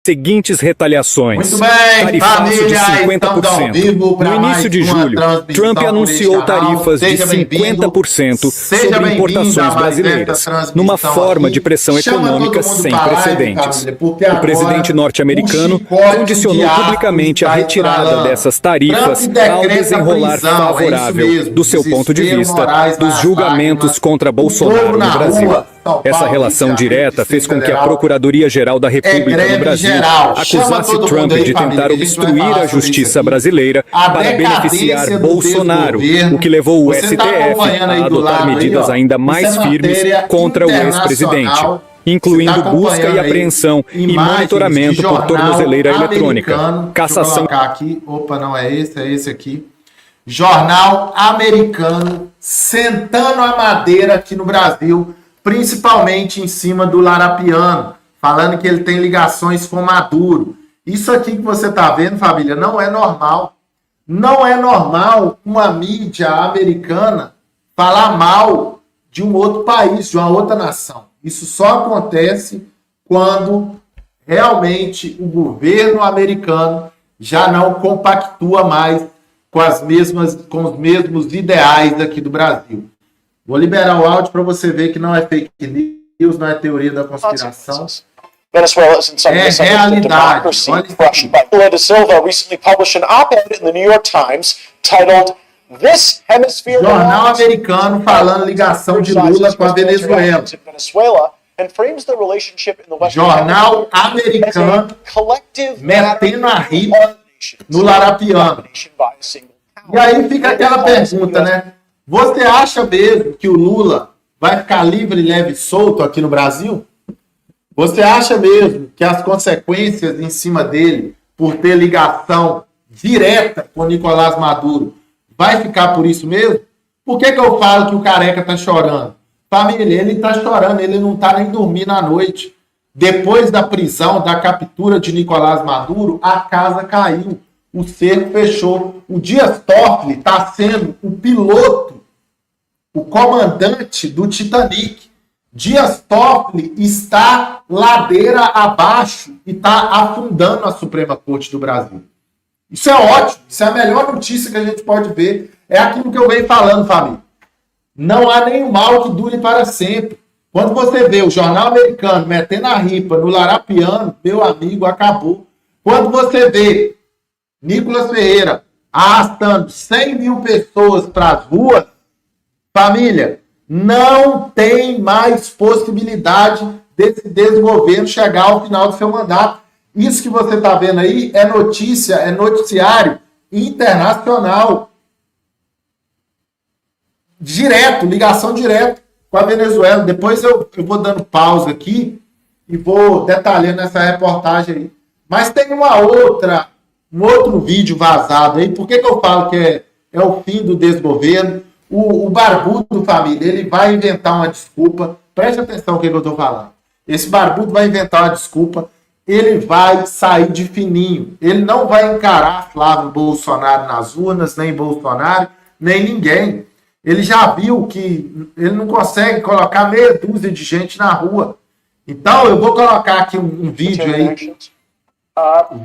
seguintes retaliações. Muito bem, Tarifaço de família, estamos ao 50%. vivo para No início de mais uma julho, transmissão Trump por anunciou este canal. tarifas de Seja bem-vindo. 50% Seja sobre bem-vindo a importações mais brasileiras, esta transmissão numa forma aqui. de pressão Chama econômica todo mundo sem pra live, precedentes. família, porque O agora presidente norte-americano o chicote condicionou de aço publicamente a está retirada estralando. dessas tarifas Trump decreta ao desenrolar prisão, favorável, é isso mesmo. do seu ponto de Desespero, vista, Moraes dos nas julgamentos lágrimas. contra O povo Bolsonaro na no Brasil. rua, São Essa Paulo, relação Rio de Janeiro, direta fez Distrito com que a Federal, Procuradoria-Geral da República no greve Brasil geral. Chama acusasse todo Trump mundo aí, de família, tentar que a gente vai obstruir falar a sobre isso justiça aqui. brasileira A para beneficiar decadência do Bolsonaro, desgoverno. o que levou o Você tá STF acompanhando aí a do adotar lado medidas aí, ó. ainda Isso mais é firmes matéria contra o ex-presidente, internacional. incluindo Você tá busca e acompanhando aí apreensão e imagens monitoramento de por jornal tornozeleira eletrônica, americano. cassação. Deixa eu colocar aqui. Opa, não é esse aqui. Jornal americano sentando a madeira aqui no Brasil, principalmente em cima do Larapiano, falando que ele tem ligações com Maduro. Isso aqui que você está vendo, família, não é normal. Não é normal uma mídia americana falar mal de um outro país, de uma outra nação. Isso só acontece quando realmente o governo americano já não compactua mais com os mesmos ideais aqui do Brasil. Vou liberar o áudio para você ver que não é fake news, não é teoria da conspiração. Venezuela is in some É of the realidade. democracy Olha isso crushed aqui. by Lula da Silva recently published an op-ed in the New York Times titled "This Hemisphere Jornal americano falando ligação de Lula com a Venezuela. Venezuela and frames the relationship in the Western Jornal Hemisphere as a americano collective metendo a matter ripa of nations, no Larapiano. domination by a single power. E aí fica aquela pergunta, né? Você acha mesmo que o Lula vai ficar livre, leve e solto aqui no Brasil? Você acha mesmo que as consequências em cima dele, por ter ligação direta com Nicolás Maduro, vai ficar por isso mesmo? Por que eu falo que o Careca tá chorando? Família, ele tá chorando, ele não tá nem dormindo à noite. Depois da prisão, da captura de Nicolás Maduro, a casa caiu, o cerco fechou. O Dias Toffoli está sendo o piloto, o comandante do Titanic. Dias Toffoli está ladeira abaixo e está afundando a Suprema Corte do Brasil. Isso é ótimo, isso é a melhor notícia que a gente pode ver. É aquilo que eu venho falando, família. Não há nenhum mal que dure para sempre. Quando você vê o jornal americano metendo a ripa no Larapiano, meu amigo, acabou. Quando você vê Nicolas Ferreira arrastando 100 mil pessoas para as ruas, família, não tem mais possibilidade desse desgoverno chegar ao final do seu mandato. Isso que você está vendo aí é notícia, é noticiário internacional. Direto, ligação direta com a Venezuela. Depois eu vou dando pausa aqui e vou detalhando essa reportagem aí. Mas tem um outro vídeo vazado aí. Por que eu falo que é o fim do desgoverno? O barbudo, família, ele vai inventar uma desculpa. Preste atenção no que eu estou falando. Esse barbudo vai inventar uma desculpa. Ele vai sair de fininho. Ele não vai encarar Flávio Bolsonaro nas urnas, nem Bolsonaro, nem ninguém. Ele já viu que ele não consegue colocar meia dúzia de gente na rua. Então, eu vou colocar aqui um vídeo aí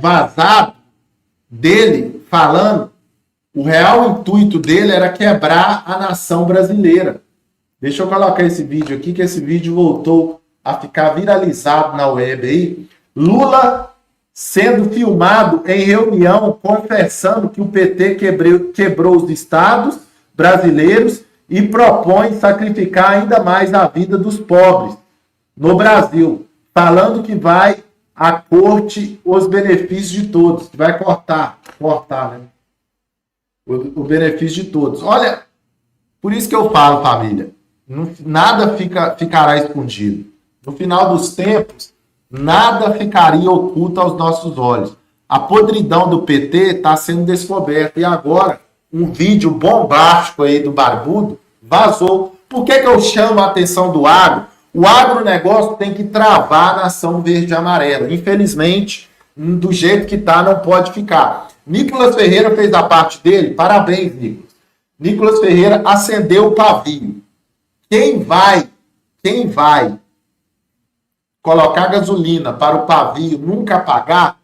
vazado dele falando. O real intuito dele era quebrar a nação brasileira. Deixa eu colocar esse vídeo aqui, que esse vídeo voltou a ficar viralizado na web aí. Lula sendo filmado em reunião confessando que o PT quebrou os estados brasileiros e propõe sacrificar ainda mais a vida dos pobres no Brasil, falando que vai à corte os benefícios de todos, que vai cortar, né? O benefício de todos. Olha, por isso que eu falo, família, nada ficará escondido. No final dos tempos, nada ficaria oculto aos nossos olhos. A podridão do PT está sendo descoberta. E agora, um vídeo bombástico aí do barbudo vazou. Por que eu chamo a atenção do agro? O agronegócio tem que travar a nação verde e amarela. Infelizmente, do jeito que está, não pode ficar. Nicolas Ferreira fez a parte dele. Parabéns, Nicolas. Nicolas Ferreira acendeu o pavio. Quem vai colocar gasolina para o pavio nunca pagar,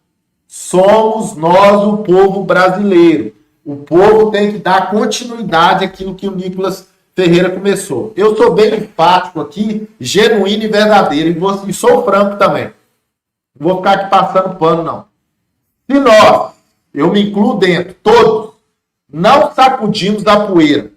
somos nós, o povo brasileiro. O povo tem que dar continuidade àquilo que o Nicolas Ferreira começou. Eu sou bem enfático aqui, genuíno e verdadeiro, e sou franco também. Não vou ficar aqui passando pano, não. Se nós, eu me incluo dentro, todos, não sacudimos a poeira,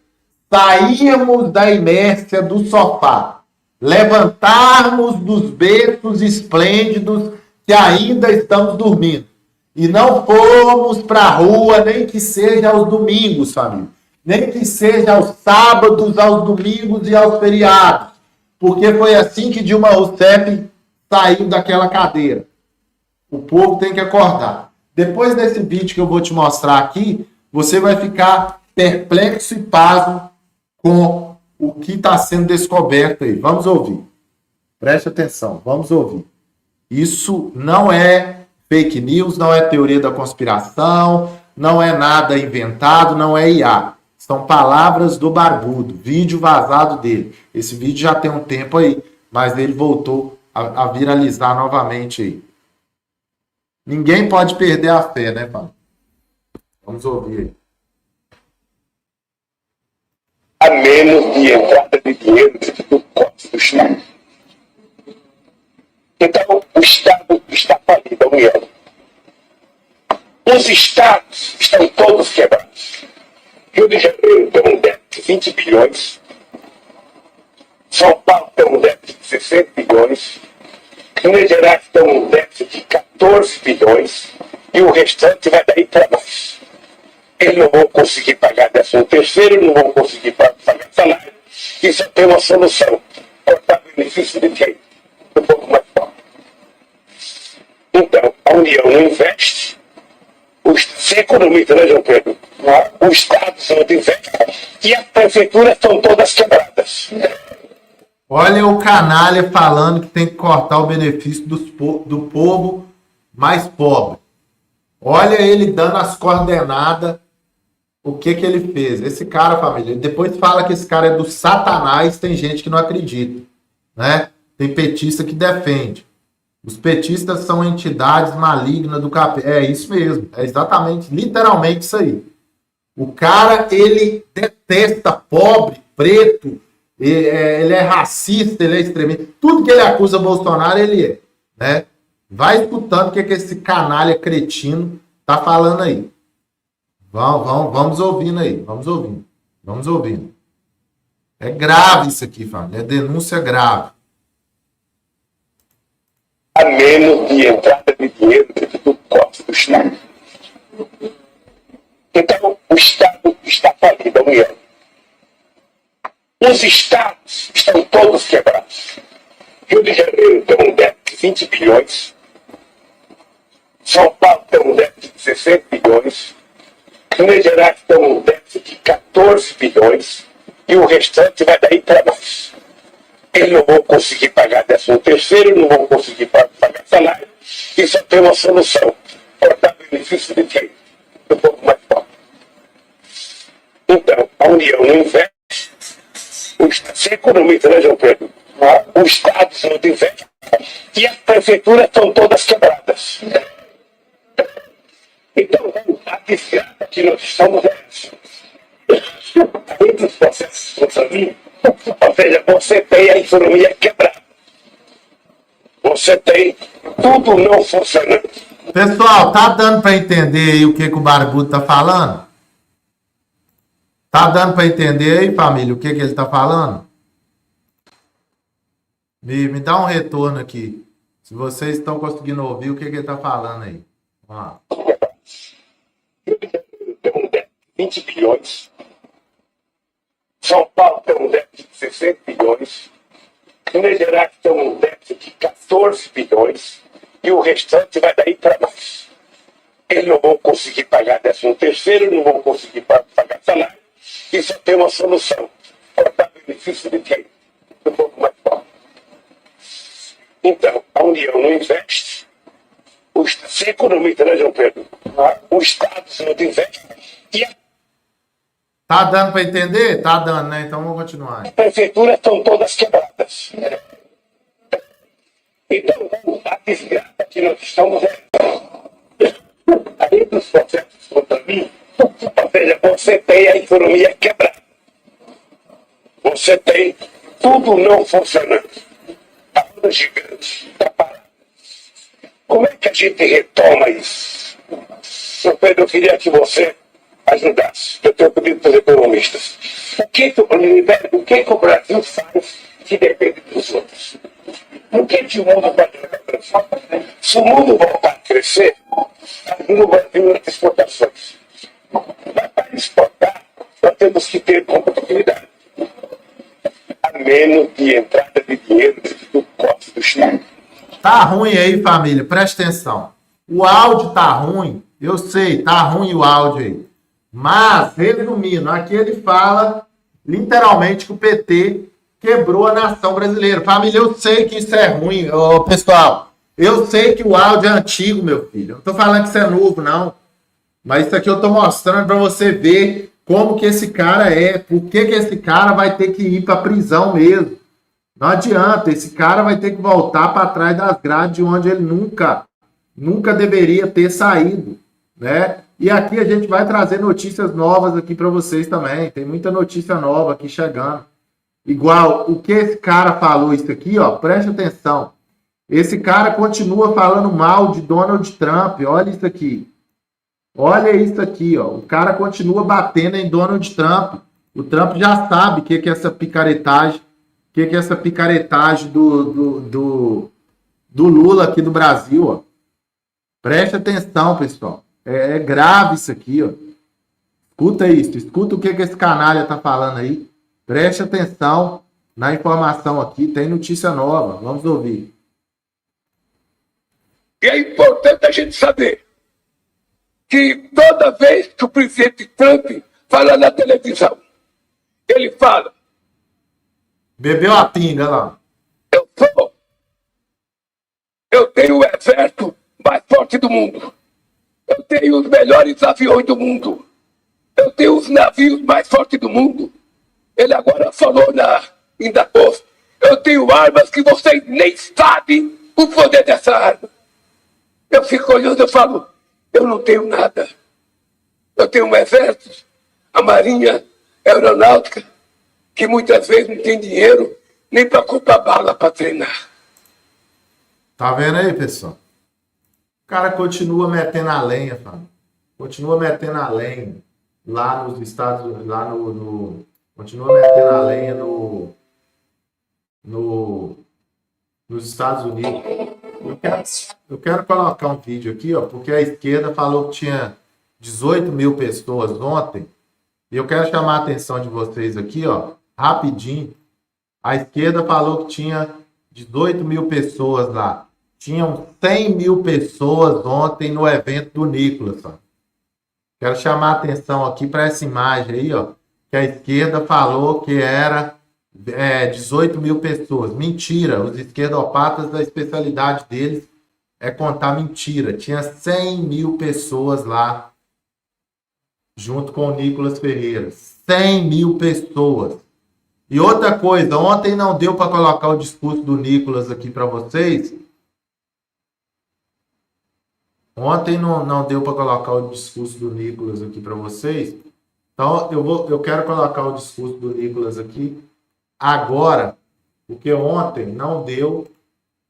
sairmos da inércia do sofá, levantarmos dos berços esplêndidos que ainda estamos dormindo, e não formos para a rua, nem que seja aos domingos, família, nem que seja aos sábados, aos domingos e aos feriados, porque foi assim que Dilma Rousseff saiu daquela cadeira. O povo tem que acordar. Depois desse vídeo que eu vou te mostrar aqui, você vai ficar perplexo e pasmo com o que está sendo descoberto aí. Vamos ouvir. Preste atenção, vamos ouvir. Isso não é fake news, não é teoria da conspiração, não é nada inventado, não é IA. São palavras do Barbudo, vídeo vazado dele. Esse vídeo já tem um tempo aí, mas ele voltou a viralizar novamente aí. Ninguém pode perder a fé, né, Paulo? Vamos ouvir aí. A menos de entrada de dinheiro do cofre do Estado. Então, o Estado está falido, a União. Os Estados estão todos quebrados. Rio de Janeiro tem um déficit de 20 bilhões. São Paulo tem um déficit de 60 bilhões. Minas Gerais tem um déficit de 14 bilhões. E o restante vai daí para mais. Eles não vão conseguir pagar 13º, não vão conseguir pagar salário. E só tem uma solução: cortar benefício de quem? Do povo mais pobre. Então, a União não investe. Se economiza, né, João Pedro? O Estado não investe. E as prefeituras estão todas quebradas. Olha o canalha falando que tem que cortar o benefício do povo mais pobre. Olha ele dando as coordenadas. O que ele fez? Esse cara, família, depois fala que esse cara é do Satanás, tem gente que não acredita, né? Tem petista que defende. Os petistas são entidades malignas do capeta. É isso mesmo, é exatamente, literalmente isso aí. O cara, ele detesta pobre, preto, ele é racista, ele é extremista. Tudo que ele acusa Bolsonaro, ele é, né? Vai escutando o que esse canalha cretino tá falando aí. Vamos ouvindo aí, vamos ouvindo. É grave isso aqui, família, é denúncia grave. A menos de entrada de dinheiro do cofre do Estado. Então, o Estado está falido, a União. Os Estados estão todos quebrados. Rio de Janeiro tem um déficit de 20 bilhões. São Paulo tem um déficit de 60 bilhões. Minas Gerais tem um déficit de 14 bilhões. E o restante vai daí para mais. Eles não vão conseguir pagar 13º, não vão conseguir pagar salário. E só tem uma solução: cortar benefício de quem? Do povo mais pobre. Então, a União não investe. Se economiza, né, João Pedro? O Estado não investe. E as prefeituras estão todas quebradas. Então, a desgraça que nós estamos entre os processos funcionando. Ou seja, você tem a economia quebrada. Você tem tudo não funcionando. Pessoal, tá dando para entender aí o que o Barbudo tá falando? Tá dando para entender aí, família, o que ele tá falando? Me dá um retorno aqui. Se vocês estão conseguindo ouvir o que ele tá falando aí. Vamos lá. Tem um déficit de 20 bilhões. São Paulo tem um déficit de 60 bilhões. Minas Gerais tem um déficit de 14 bilhões. E o restante vai daí para mais. Eles não vão conseguir pagar 13º, não vão conseguir pagar salário. E só tem uma solução: cortar benefício de quem? Do povo mais pobre. Então, a União não investe. Se economiza, né, João Pedro? O Estado não investe. E Tá dando para entender? Tá dando, né? Então vamos continuar. as prefeituras estão todas quebradas. Então, a desgraça que nós estamos aí dos processos contra mim, ou seja, você tem a economia quebrada. Você tem tudo não funcionando. A roda gigante está parada. Como é que a gente retoma isso? Sr. Pedro, eu queria que você ajudasse. Eu tenho pedido para os economistas. O que o Brasil faz que depende dos outros? O que o mundo pode fazer? Se o mundo voltar a crescer, ajuda o Brasil nas exportações. Mas para exportar, nós temos que ter competitividade. A menos de entrada de dinheiro do cofre do Estado. Tá ruim aí, família, presta atenção. O áudio tá ruim, eu sei, tá ruim o áudio aí. Mas, resumindo, aqui ele fala literalmente que o PT quebrou a nação brasileira. Família, eu sei que isso é ruim, pessoal. Eu sei que o áudio é antigo, meu filho. Eu não tô falando que isso é novo, não. Mas isso aqui eu tô mostrando para você ver como que esse cara é. Por que esse cara vai ter que ir pra prisão mesmo. Não adianta, esse cara vai ter que voltar para trás das grades de onde ele nunca deveria ter saído, né? E aqui a gente vai trazer notícias novas aqui para vocês também. Tem muita notícia nova aqui chegando. Igual o que esse cara falou isso aqui, ó, preste atenção. Esse cara continua falando mal de Donald Trump. Olha isso aqui. Olha isso aqui, ó. O cara continua batendo em Donald Trump. O Trump já sabe o que é essa picaretagem. O que é essa picaretagem do Lula aqui do Brasil, ó. Preste atenção, pessoal. É grave isso aqui, ó. Escuta isso. Escuta o que esse canalha tá falando aí. Preste atenção na informação aqui. Tem notícia nova. Vamos ouvir. E é importante a gente saber que toda vez que o presidente Trump fala na televisão, ele fala: Bebeu a pinga lá. Eu tenho o exército mais forte do mundo. Eu tenho os melhores aviões do mundo. Eu tenho os navios mais fortes do mundo. Ele agora falou em Davos: eu tenho armas que vocês nem sabem o poder dessa arma. Eu fico olhando e falo: eu não tenho nada. Eu tenho um exército, a marinha, a aeronáutica, que muitas vezes não tem dinheiro nem para comprar bala para treinar. Tá vendo aí, pessoal? O cara continua metendo a lenha, Fábio. Continua metendo a lenha lá nos Estados Unidos, lá continua metendo a lenha nos Estados Unidos. Eu quero colocar um vídeo aqui, ó, porque a esquerda falou que tinha 18 mil pessoas ontem. E eu quero chamar a atenção de vocês aqui, ó, rapidinho. A esquerda falou que tinha 18 mil pessoas lá. Tinham 100 mil pessoas ontem no evento do Nicolas. Ó. Quero chamar a atenção aqui para essa imagem aí, ó, que a esquerda falou que era 18 mil pessoas. Mentira, os esquerdopatas, a especialidade deles é contar mentira. Tinha 100 mil pessoas lá, junto com o Nicolas Ferreira. 100 mil pessoas. E outra coisa, ontem não deu para colocar o discurso do Nicolas aqui para vocês. Ontem não deu para colocar o discurso do Nicolas aqui para vocês. Então eu quero colocar o discurso do Nicolas aqui agora, porque ontem não deu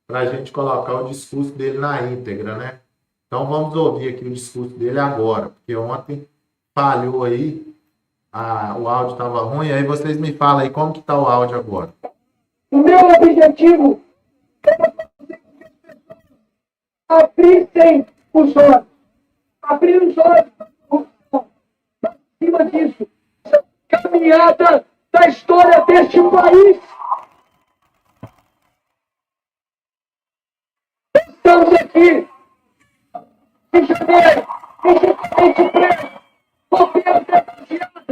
para a gente colocar o discurso dele na íntegra, né? Então vamos ouvir aqui o discurso dele agora, porque ontem falhou aí, o áudio estava ruim, aí vocês me falam aí como que está o áudio agora. O meu objetivo é abrir os olhos. Abrir os olhos. Em cima disso, caminhada da história deste país. Estamos aqui em janeiro, injustamente preso, governo refugiado,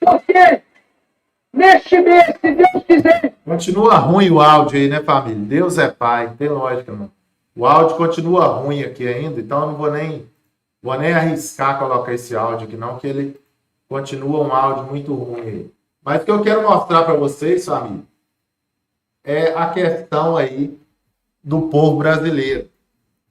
porque neste mês, se Deus quiser. Continua ruim o áudio aí, né, família? Deus é pai, não tem lógica, não. O áudio continua ruim aqui ainda, então eu não vou nem arriscar colocar esse áudio aqui, não, que ele continua um áudio muito ruim aí. Mas o que eu quero mostrar para vocês, família, é a questão aí do povo brasileiro.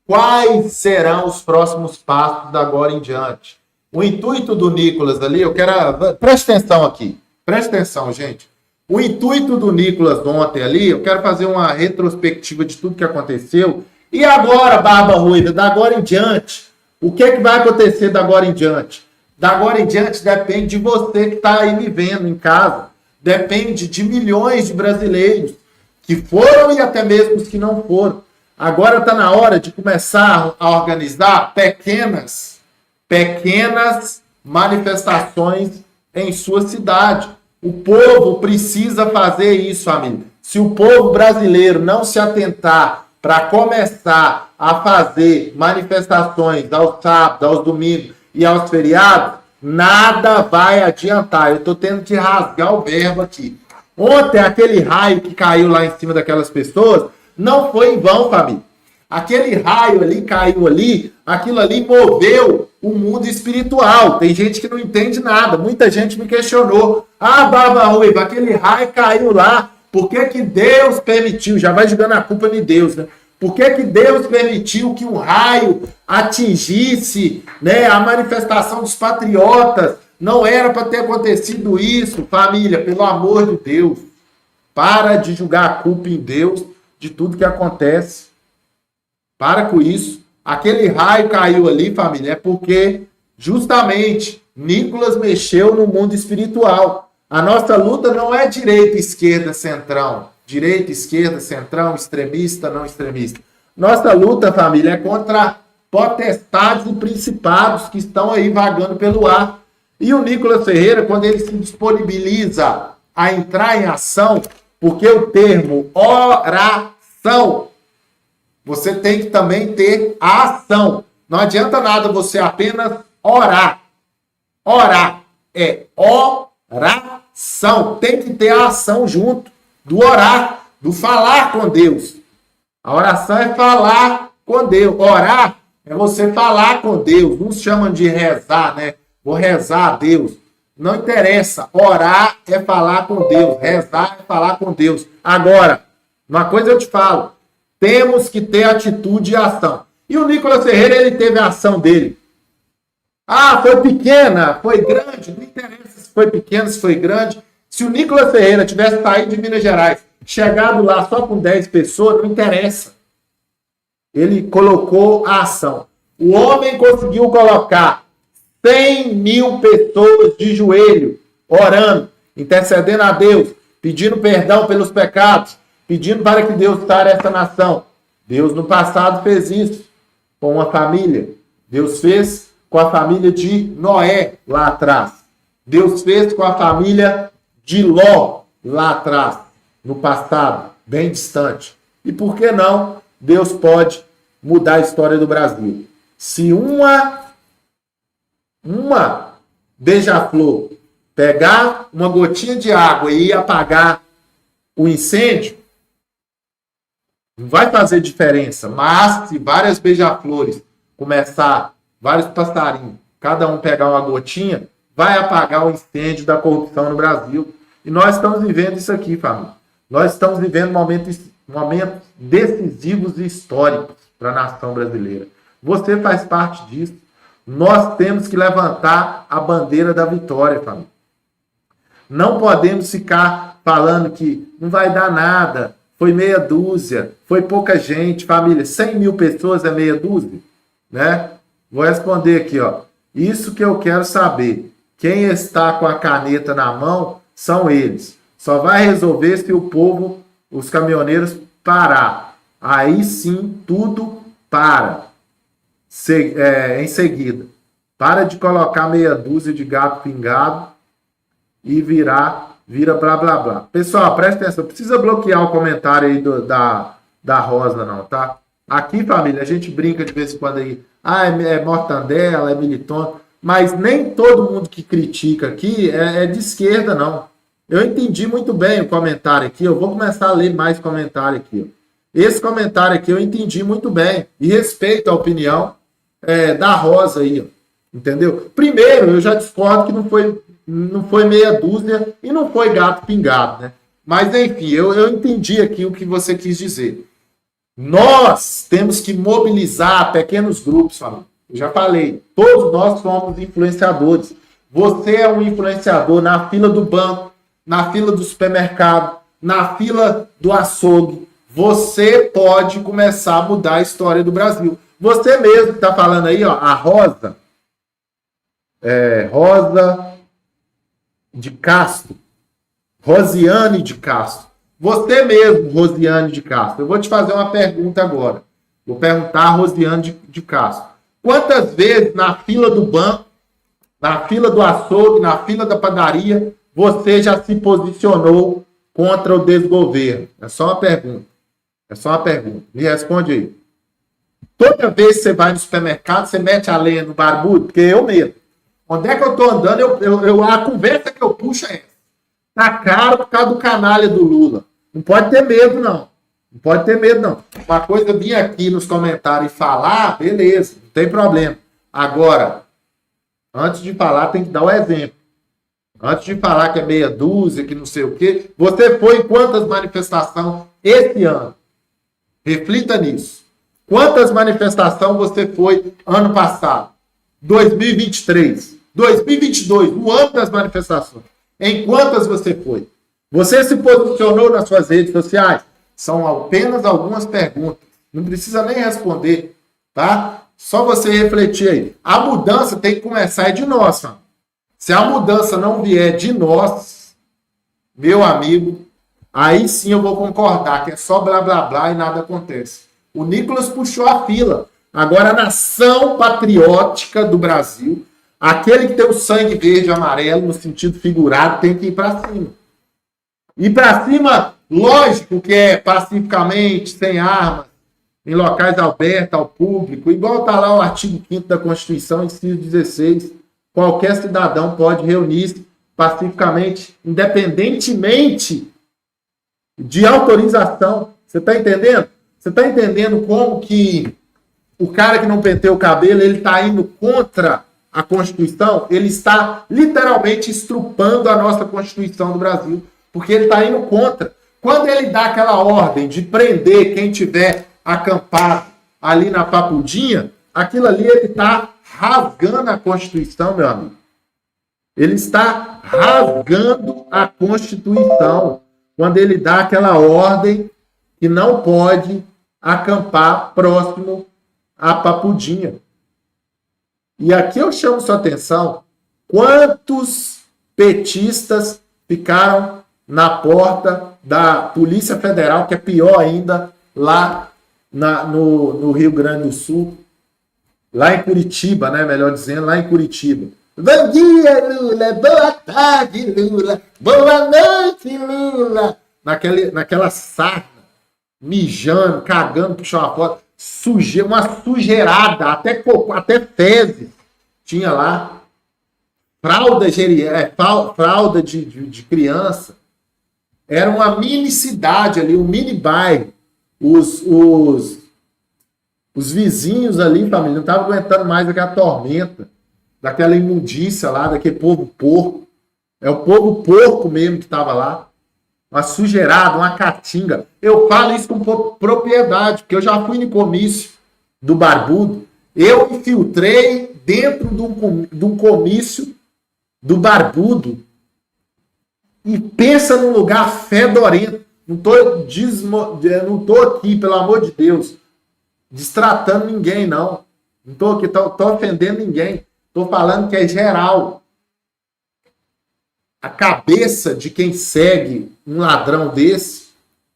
Quais serão os próximos passos da agora em diante? O intuito do Nicolas ali, eu quero... Preste atenção aqui. Preste atenção, gente. O intuito do Nicolas ontem ali, eu quero fazer uma retrospectiva de tudo que aconteceu. E agora, Barba Ruiva, da agora em diante, o que é que vai acontecer da agora em diante? Da agora em diante depende de você que está aí me vendo em casa. Depende de milhões de brasileiros que foram e até mesmo os que não foram. Agora está na hora de começar a organizar pequenas manifestações em sua cidade. O povo precisa fazer isso, família. Se o povo brasileiro não se atentar para começar a fazer manifestações aos sábados, aos domingos e aos feriados, nada vai adiantar. Eu estou tendo que rasgar o verbo aqui. Ontem, aquele raio que caiu lá em cima daquelas pessoas, não foi em vão, família. Aquele raio ali caiu ali, aquilo ali moveu o mundo espiritual. Tem gente que não entende nada. Muita gente me questionou. Ah, Barba Ruiva, aquele raio caiu lá. Por que que Deus permitiu? Já vai jogando a culpa em Deus, né? Por que que Deus permitiu que um raio atingisse, né, a manifestação dos patriotas? Não era para ter acontecido isso, família, pelo amor de Deus. Para de jogar a culpa em Deus de tudo que acontece. Para com isso. Aquele raio caiu ali, família, é porque justamente Nicolas mexeu no mundo espiritual. A nossa luta não é direita, esquerda, centrão. Direita, esquerda, centrão, extremista, não extremista. Nossa luta, família, é contra potestades e principados que estão aí vagando pelo ar. E o Nicolas Ferreira, quando ele se disponibiliza a entrar em ação, porque o termo oração, você tem que também ter a ação. Não adianta nada você apenas orar. Orar é oração. Tem que ter a ação junto do orar, do falar com Deus. A oração é falar com Deus. Orar é você falar com Deus. Uns chamam de rezar, né? Vou rezar a Deus. Não interessa. Orar é falar com Deus. Rezar é falar com Deus. Agora, uma coisa eu te falo. Temos que ter atitude e ação. E o Nicolas Ferreira, ele teve a ação dele. Ah, foi pequena, foi grande. Não interessa se foi pequena, se foi grande. Se o Nicolas Ferreira tivesse saído de Minas Gerais, chegado lá só com 10 pessoas, não interessa. Ele colocou a ação. O homem conseguiu colocar 100 mil pessoas de joelho, orando, intercedendo a Deus, pedindo perdão pelos pecados, pedindo para que Deus sare essa nação. Deus no passado fez isso com uma família. Deus fez com a família de Noé lá atrás. Deus fez com a família de Ló lá atrás, no passado, bem distante. E por que não? Deus pode mudar a história do Brasil. Se uma beija-flor pegar uma gotinha de água e ir apagar o incêndio, não vai fazer diferença. Mas se várias beija-flores começar, vários passarinhos, cada um pegar uma gotinha, vai apagar o incêndio da corrupção no Brasil. E nós estamos vivendo isso aqui, família. Nós estamos vivendo momentos decisivos e históricos para a nação brasileira. Você faz parte disso. Nós temos que levantar a bandeira da vitória, família. Não podemos ficar falando que não vai dar nada, foi meia dúzia, foi pouca gente, família. 100 mil pessoas é meia dúzia, né? Vou responder aqui, ó. Isso que eu quero saber. Quem está com a caneta na mão são eles. Só vai resolver se o povo, os caminhoneiros, parar. Aí sim, tudo para. Em seguida. Para de colocar meia dúzia de gato pingado e vira blá blá blá. Pessoal, presta atenção. Precisa bloquear o comentário aí da Rosa, não, tá? Aqui, família, a gente brinca de vez em quando aí. Ah, é mortandela, é militante. Mas nem todo mundo que critica aqui é de esquerda, não. Eu entendi muito bem o comentário aqui. Eu vou começar a ler mais comentário aqui. Esse comentário aqui eu entendi muito bem. E respeito a opinião da Rosa aí, ó. Entendeu? Primeiro, eu já discordo que não foi meia dúzia e não foi gato pingado, né? Mas, enfim, eu entendi aqui o que você quis dizer. Nós temos que mobilizar pequenos grupos, família. Eu já falei, todos nós somos influenciadores. Você é um influenciador na fila do banco, na fila do supermercado, na fila do açougue. Você pode começar a mudar a história do Brasil. Você mesmo que está falando aí, ó, a Rosa de Castro, Rosiane de Castro. Você mesmo, Rosiane de Castro. Eu vou te fazer uma pergunta agora. Vou perguntar a Rosiane de Castro. Quantas vezes na fila do banco, na fila do açougue, na fila da padaria, você já se posicionou contra o desgoverno? É só uma pergunta. É só uma pergunta. Me responde aí. Toda vez que você vai no supermercado, você mete a lenha no barbudo? Porque eu mesmo. Onde é que eu tô andando, a conversa que eu puxo é essa. Tá caro por causa do canalha do Lula. Não pode ter medo, não. Não pode ter medo, não. Uma coisa é vir aqui nos comentários e falar, beleza, não tem problema. Agora, antes de falar, tem que dar o exemplo. Antes de falar que é meia dúzia, que não sei o quê, você foi em quantas manifestações esse ano? Reflita nisso. Quantas manifestações você foi ano passado? 2023. 2022, o ano das manifestações. Em quantas você foi? Você se posicionou nas suas redes sociais? São apenas algumas perguntas. Não precisa nem responder, tá? Só você refletir aí. A mudança tem que começar de nós, fam. Se a mudança não vier de nós, meu amigo, aí sim eu vou concordar que é só blá blá blá e nada acontece. O Nicolas puxou a fila. Agora a nação patriótica do Brasil, aquele que tem o sangue verde e amarelo no sentido figurado, tem que ir para cima. Ir para cima, lógico que é pacificamente, sem armas, em locais abertos ao público, igual está lá o artigo 5º da Constituição, inciso 16, qualquer cidadão pode reunir-se pacificamente, independentemente de autorização. Você está entendendo? Você está entendendo como que o cara que não penteu o cabelo, ele está indo contra a Constituição? Ele está literalmente estrupando a nossa Constituição do Brasil, porque ele está indo contra. Quando ele dá aquela ordem de prender quem tiver acampado ali na Papudinha, aquilo ali ele está rasgando a Constituição, meu amigo. Ele está rasgando a Constituição quando ele dá aquela ordem que não pode acampar próximo à Papudinha. E aqui eu chamo sua atenção, quantos petistas ficaram na porta da Polícia Federal, que é pior ainda, lá no Rio Grande do Sul, lá em Curitiba, né? Melhor dizendo, lá em Curitiba. Bom dia, Lula! Boa tarde, Lula! Boa noite, Lula! Naquela sarna, mijando, cagando, puxou uma foto, uma sujeirada, até fezes tinha lá. Fralda de criança. Era uma mini cidade ali, um mini bairro. Os vizinhos ali, família, não estavam aguentando mais aquela tormenta, daquela imundícia lá, daquele povo porco. É o povo porco mesmo que estava lá. Uma sujeirada, uma caatinga. Eu falo isso com propriedade, porque eu já fui no comício do Barbudo. Eu infiltrei dentro de um comício do Barbudo. E pensa num lugar fedorento. Não tô aqui, pelo amor de Deus, destratando ninguém, não. Não tô aqui, tô ofendendo ninguém. Tô falando que é geral. A cabeça de quem segue um ladrão desse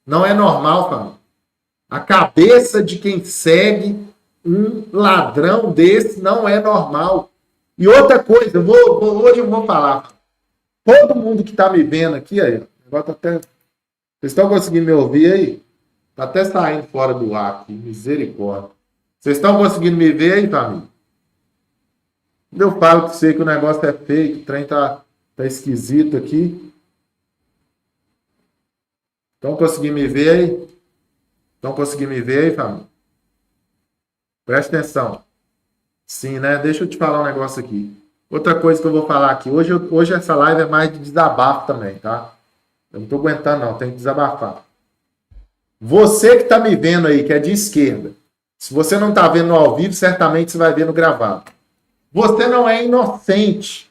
não é normal, família. A cabeça de quem segue um ladrão desse não é normal. E outra coisa, hoje eu vou falar. Todo mundo que tá me vendo aqui, aí, agora tá até... Vocês estão conseguindo me ouvir aí? Tá até saindo fora do ar aqui, misericórdia. Vocês estão conseguindo me ver aí, família? Eu falo que sei que o negócio é feio, o trem tá esquisito aqui. Estão conseguindo me ver aí? Estão conseguindo me ver aí, família? Presta atenção. Sim, né? Deixa eu te falar um negócio aqui. Outra coisa que eu vou falar aqui. Hoje essa live é mais de desabafo também, tá? Eu não tô aguentando, não. Tem que desabafar. Você que está me vendo aí, que é de esquerda, se você não está vendo ao vivo, certamente você vai ver no gravado. Você não é inocente.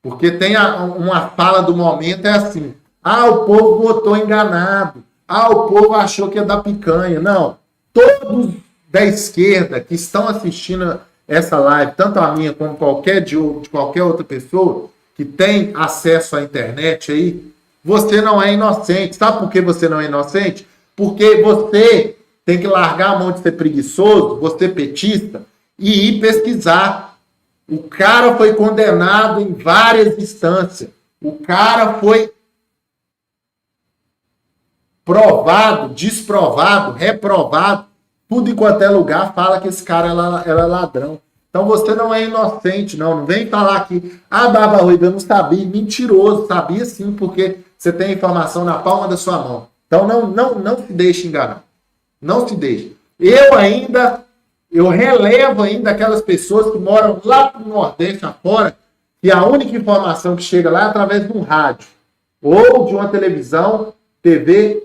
Porque tem uma fala do momento, é assim, o povo votou enganado, o povo achou que ia dar picanha. Não, todos da esquerda que estão assistindo essa live, tanto a minha como de qualquer outra pessoa que tem acesso à internet aí, você não é inocente. Sabe por que você não é inocente? Porque você tem que largar a mão de ser preguiçoso, você petista, e ir pesquisar. O cara foi condenado em várias instâncias. O cara foi provado, desprovado, reprovado. Tudo enquanto é lugar fala que esse cara era ladrão. Então você não é inocente, não. Não vem falar que, Barba Ruiva, eu não sabia. Mentiroso, sabia sim, porque você tem a informação na palma da sua mão. Então não se deixe enganar. Não se deixe. Eu relevo ainda aquelas pessoas que moram lá no Nordeste afora, que a única informação que chega lá é através de um rádio ou de uma televisão, TV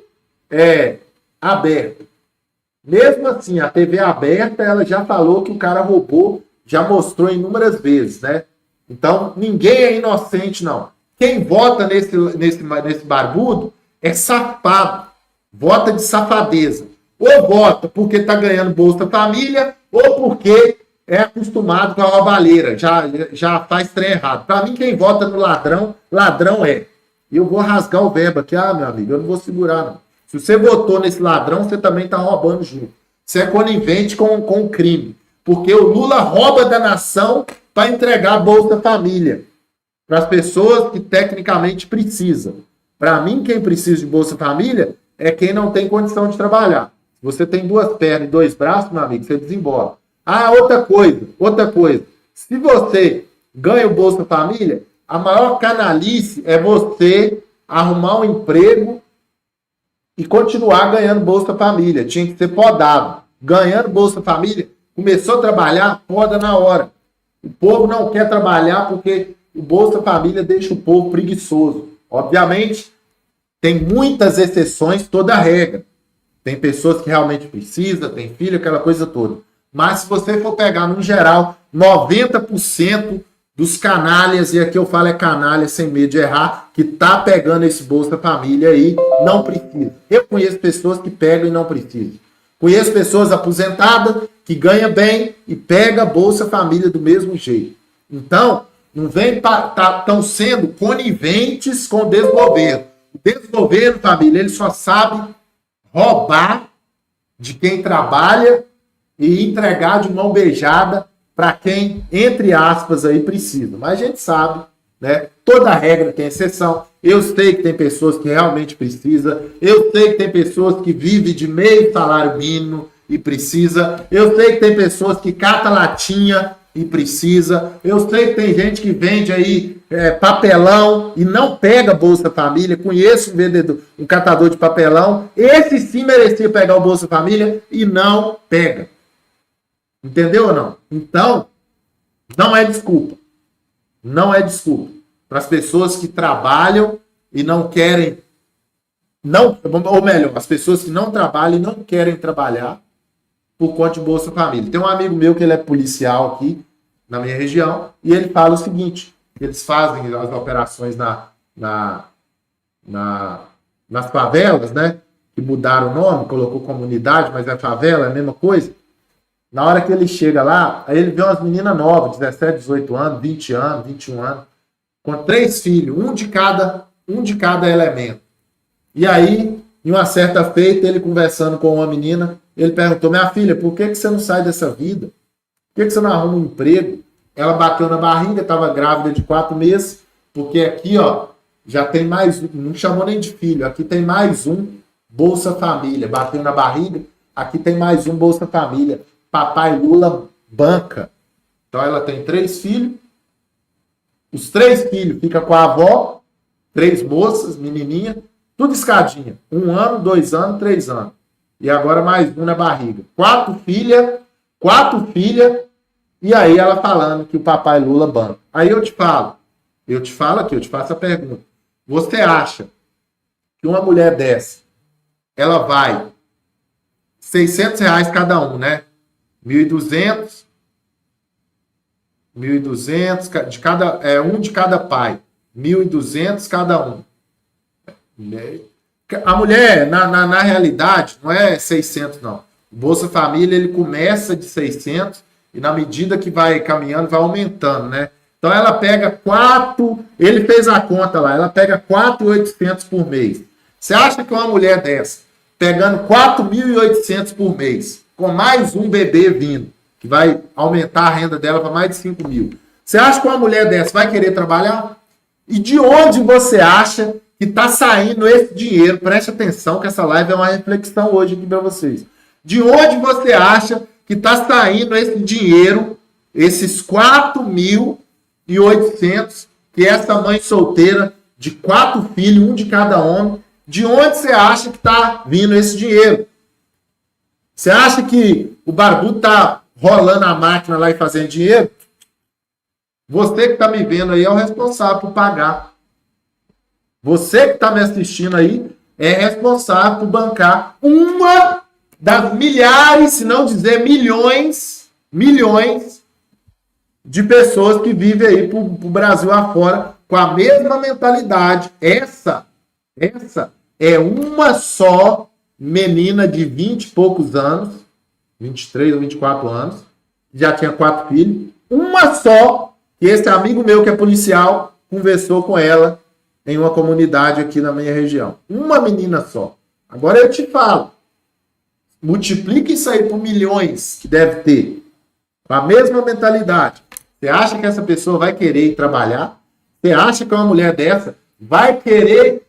aberta. Mesmo assim, a TV aberta, ela já falou que o cara roubou, já mostrou inúmeras vezes, né? Então, ninguém é inocente, não. Quem vota nesse barbudo é safado. Vota de safadeza. Ou vota porque está ganhando Bolsa Família, ou porque é acostumado com a roubalheira, já faz trem errado. Para mim, quem vota no ladrão, ladrão é. E eu vou rasgar o verbo aqui, meu amigo, eu não vou segurar, não. Se você votou nesse ladrão, você também está roubando junto. Você é conivente com o crime. Porque o Lula rouba da nação para entregar a Bolsa Família para as pessoas que tecnicamente precisam. Para mim, quem precisa de Bolsa Família é quem não tem condição de trabalhar. Se você tem 2 pernas e 2 braços, meu amigo, você desembola. Outra coisa. Se você ganha o Bolsa Família, a maior canalice é você arrumar um emprego e continuar ganhando Bolsa Família. Tinha que ser podado. Ganhando Bolsa Família, começou a trabalhar, poda na hora. O povo não quer trabalhar porque o Bolsa Família deixa o povo preguiçoso. Obviamente, tem muitas exceções, toda regra. Tem pessoas que realmente precisam, tem filho, aquela coisa toda. Mas se você for pegar, no geral, 90% dos canalhas, e aqui eu falo canalha sem medo de errar, que tá pegando esse Bolsa Família aí, não precisa. Eu conheço pessoas que pegam e não precisam. Conheço pessoas aposentadas que ganham bem e pegam Bolsa Família do mesmo jeito. Então, não vem estão sendo coniventes com o desgoverno. O desgoverno, família, ele só sabe roubar de quem trabalha e entregar de mão beijada para quem, entre aspas, aí precisa. Mas a gente sabe, né? Toda regra tem exceção. Eu sei que tem pessoas que realmente precisam. Eu sei que tem pessoas que vivem de meio salário mínimo e precisa. Eu sei que tem pessoas que cata latinha e precisa. Eu sei que tem gente que vende aí papelão e não pega Bolsa Família. Conheço um vendedor, um catador de papelão. Esse sim merecia pegar o Bolsa Família e não pega. Entendeu ou não? Então, não é desculpa. Não é desculpa. Para as pessoas que trabalham e não querem... ou melhor, as pessoas que não trabalham e não querem trabalhar por conta de Bolsa Família. Tem um amigo meu que ele é policial aqui na minha região e ele fala o seguinte: eles fazem as operações nas favelas, né? Que mudaram o nome, colocou comunidade, mas é favela, é a mesma coisa. Na hora que ele chega lá, aí ele vê umas meninas novas, 17, 18 anos, 20 anos, 21 anos, com 3 filhos, um de cada elemento. E aí, em uma certa feita, ele conversando com uma menina, ele perguntou: minha filha, por que você não sai dessa vida? Por que você não arruma um emprego? Ela bateu na barriga, estava grávida de 4 meses, porque aqui, ó, já tem mais um, não chamou nem de filho, aqui tem mais um Bolsa Família. Bateu na barriga, aqui tem mais um Bolsa Família. Papai Lula banca. Então ela tem 3 filhos, os 3 filhos ficam com a avó, 3 moças, menininha, tudo escadinha. 1 ano, 2 anos, 3 anos. E agora mais um na barriga. 4 filhas, e aí ela falando que o papai Lula banca. Aí eu te falo aqui, eu te faço a pergunta. Você acha que uma mulher dessa, ela vai R$ 600 cada um, né? 1.200, 1.200 de cada, um de cada pai. 1.200 cada um. A mulher, na realidade, não é 600, não. O Bolsa Família, ele começa de 600 e na medida que vai caminhando, vai aumentando, né? Então ela pega 4, ele fez a conta lá, ela pega 4.800 por mês. Você acha que uma mulher dessa, pegando 4.800 por mês, com mais um bebê vindo, que vai aumentar a renda dela para mais de 5 mil, você acha que uma mulher dessa vai querer trabalhar? E de onde você acha que está saindo esse dinheiro? Preste atenção que essa live é uma reflexão hoje aqui para vocês. De onde você acha que está saindo esse dinheiro, esses 4.800, que essa mãe solteira de 4 filhos, um de cada homem, de onde você acha que está vindo esse dinheiro? Você acha que o barbudo está rolando a máquina lá e fazendo dinheiro? Você que está me vendo aí é o responsável por pagar. Você que está me assistindo aí é responsável por bancar uma das milhares, se não dizer milhões de pessoas que vivem aí pro Brasil afora com a mesma mentalidade. Essa é uma só menina de 20 e poucos anos, 23 ou 24 anos, já tinha 4 filhos, uma só, que esse amigo meu que é policial conversou com ela em uma comunidade aqui na minha região. Uma menina só. Agora eu te falo, multiplique isso aí por milhões que deve ter, com a mesma mentalidade. Você acha que essa pessoa vai querer ir trabalhar? Você acha que uma mulher dessa vai querer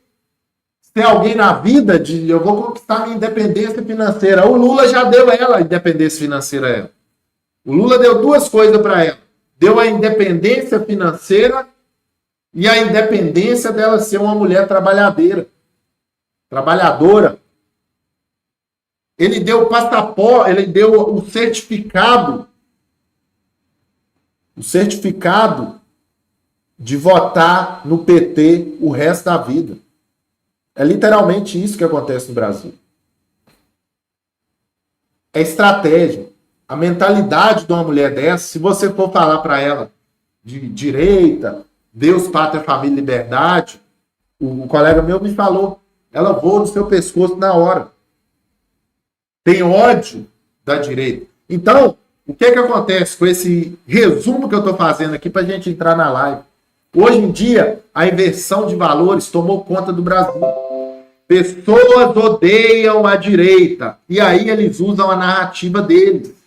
ser alguém na vida de eu vou conquistar minha independência financeira? O Lula já deu ela a independência financeira a ela. O Lula deu 2 coisas para ela. Deu a independência financeira e a independência dela ser uma mulher trabalhadora. Ele deu o passaporte, ele deu o certificado de votar no PT o resto da vida. É literalmente isso que acontece no Brasil. É estratégia. A mentalidade de uma mulher dessa, se você for falar para ela de direita, Deus, pátria, família, liberdade, o colega meu me falou, ela voa no seu pescoço na hora. Tem ódio da direita. Então, o que acontece com esse resumo que eu estou fazendo aqui para a gente entrar na live? Hoje em dia, a inversão de valores tomou conta do Brasil. Pessoas odeiam a direita. E aí eles usam a narrativa deles.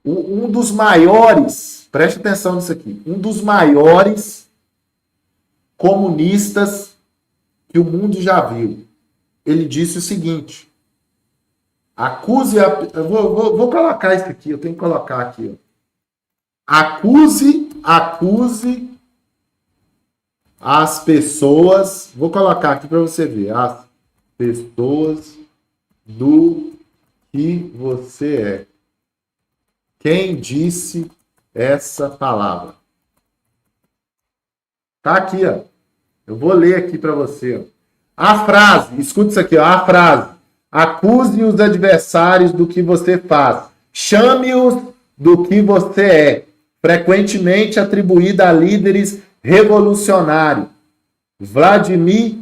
Um dos maiores, preste atenção nisso aqui, um dos maiores comunistas que o mundo já viu, ele disse o seguinte: acuse eu vou colocar isso aqui, eu tenho que colocar aqui, ó. Acuse as pessoas, vou colocar aqui para você ver, as pessoas do que você é. Quem disse essa palavra? Tá aqui, ó. Eu vou ler aqui para você, ó. A frase, escuta isso aqui, ó, a frase: acuse os adversários do que você faz, chame-os do que você é, frequentemente atribuída a líderes revolucionários. Vladimir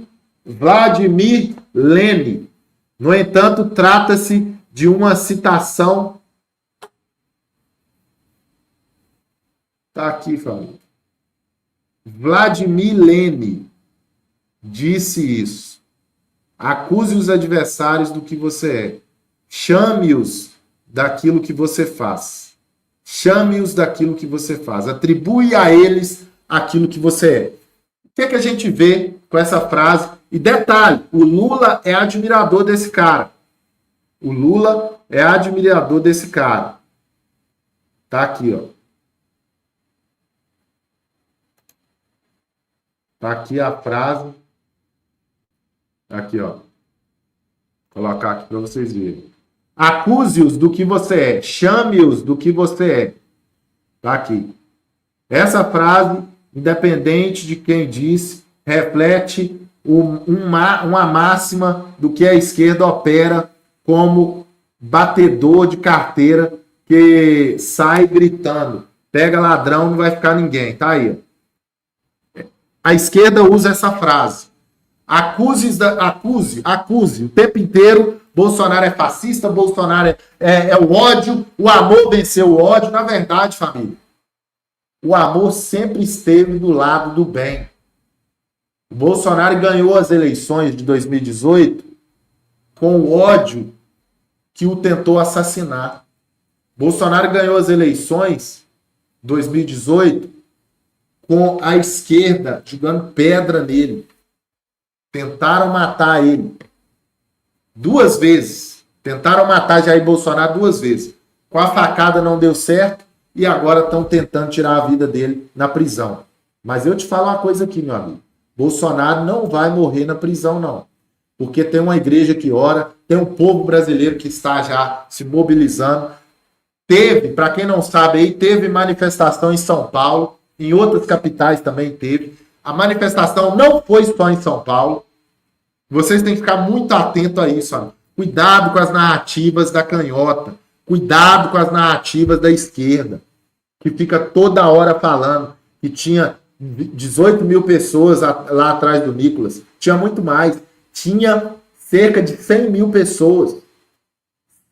Lenin. No entanto, trata-se de uma citação. Tá aqui, falando. Vladimir Lenin disse isso. Acuse os adversários do que você é. Chame-os daquilo que você faz. Chame-os daquilo que você faz. Atribui a eles aquilo que você é. O que a gente vê com essa frase? E detalhe, o Lula é admirador desse cara. O Lula é admirador desse cara. Tá aqui, ó. Tá aqui a frase. Aqui, ó. Vou colocar aqui para vocês verem. Acuse-os do que você é. Chame-os do que você é. Tá aqui. Essa frase, independente de quem disse, reflete uma máxima do que a esquerda opera como batedor de carteira que sai gritando, pega ladrão, não vai ficar ninguém, tá aí. A esquerda usa essa frase. Acuse o tempo inteiro, Bolsonaro é fascista, Bolsonaro é o ódio, o amor venceu o ódio. Na verdade, família, o amor sempre esteve do lado do bem. O Bolsonaro ganhou as eleições de 2018 com o ódio que o tentou assassinar. Bolsonaro ganhou as eleições de 2018 com a esquerda jogando pedra nele. Tentaram matar ele 2 vezes. Tentaram matar Jair Bolsonaro 2 vezes. Com a facada não deu certo e agora estão tentando tirar a vida dele na prisão. Mas eu te falo uma coisa aqui, meu amigo. Bolsonaro não vai morrer na prisão, não. Porque tem uma igreja que ora, tem um povo brasileiro que está já se mobilizando. Teve, para quem não sabe aí, teve manifestação em São Paulo, em outras capitais também teve. A manifestação não foi só em São Paulo. Vocês têm que ficar muito atentos a isso, amigo. Cuidado com as narrativas da canhota. Cuidado com as narrativas da esquerda, que fica toda hora falando que tinha 18 mil pessoas lá atrás do Nicolas. Tinha muito mais. Tinha cerca de 100 mil pessoas.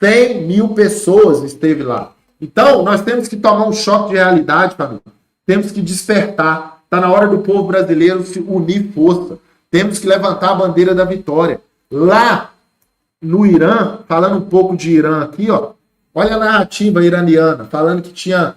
100 mil pessoas esteve lá. Então, nós temos que tomar um choque de realidade, família. Temos que despertar. Está na hora do povo brasileiro se unir força. Temos que levantar a bandeira da vitória. Lá no Irã, falando um pouco de Irã aqui, ó, olha a narrativa iraniana, falando que tinha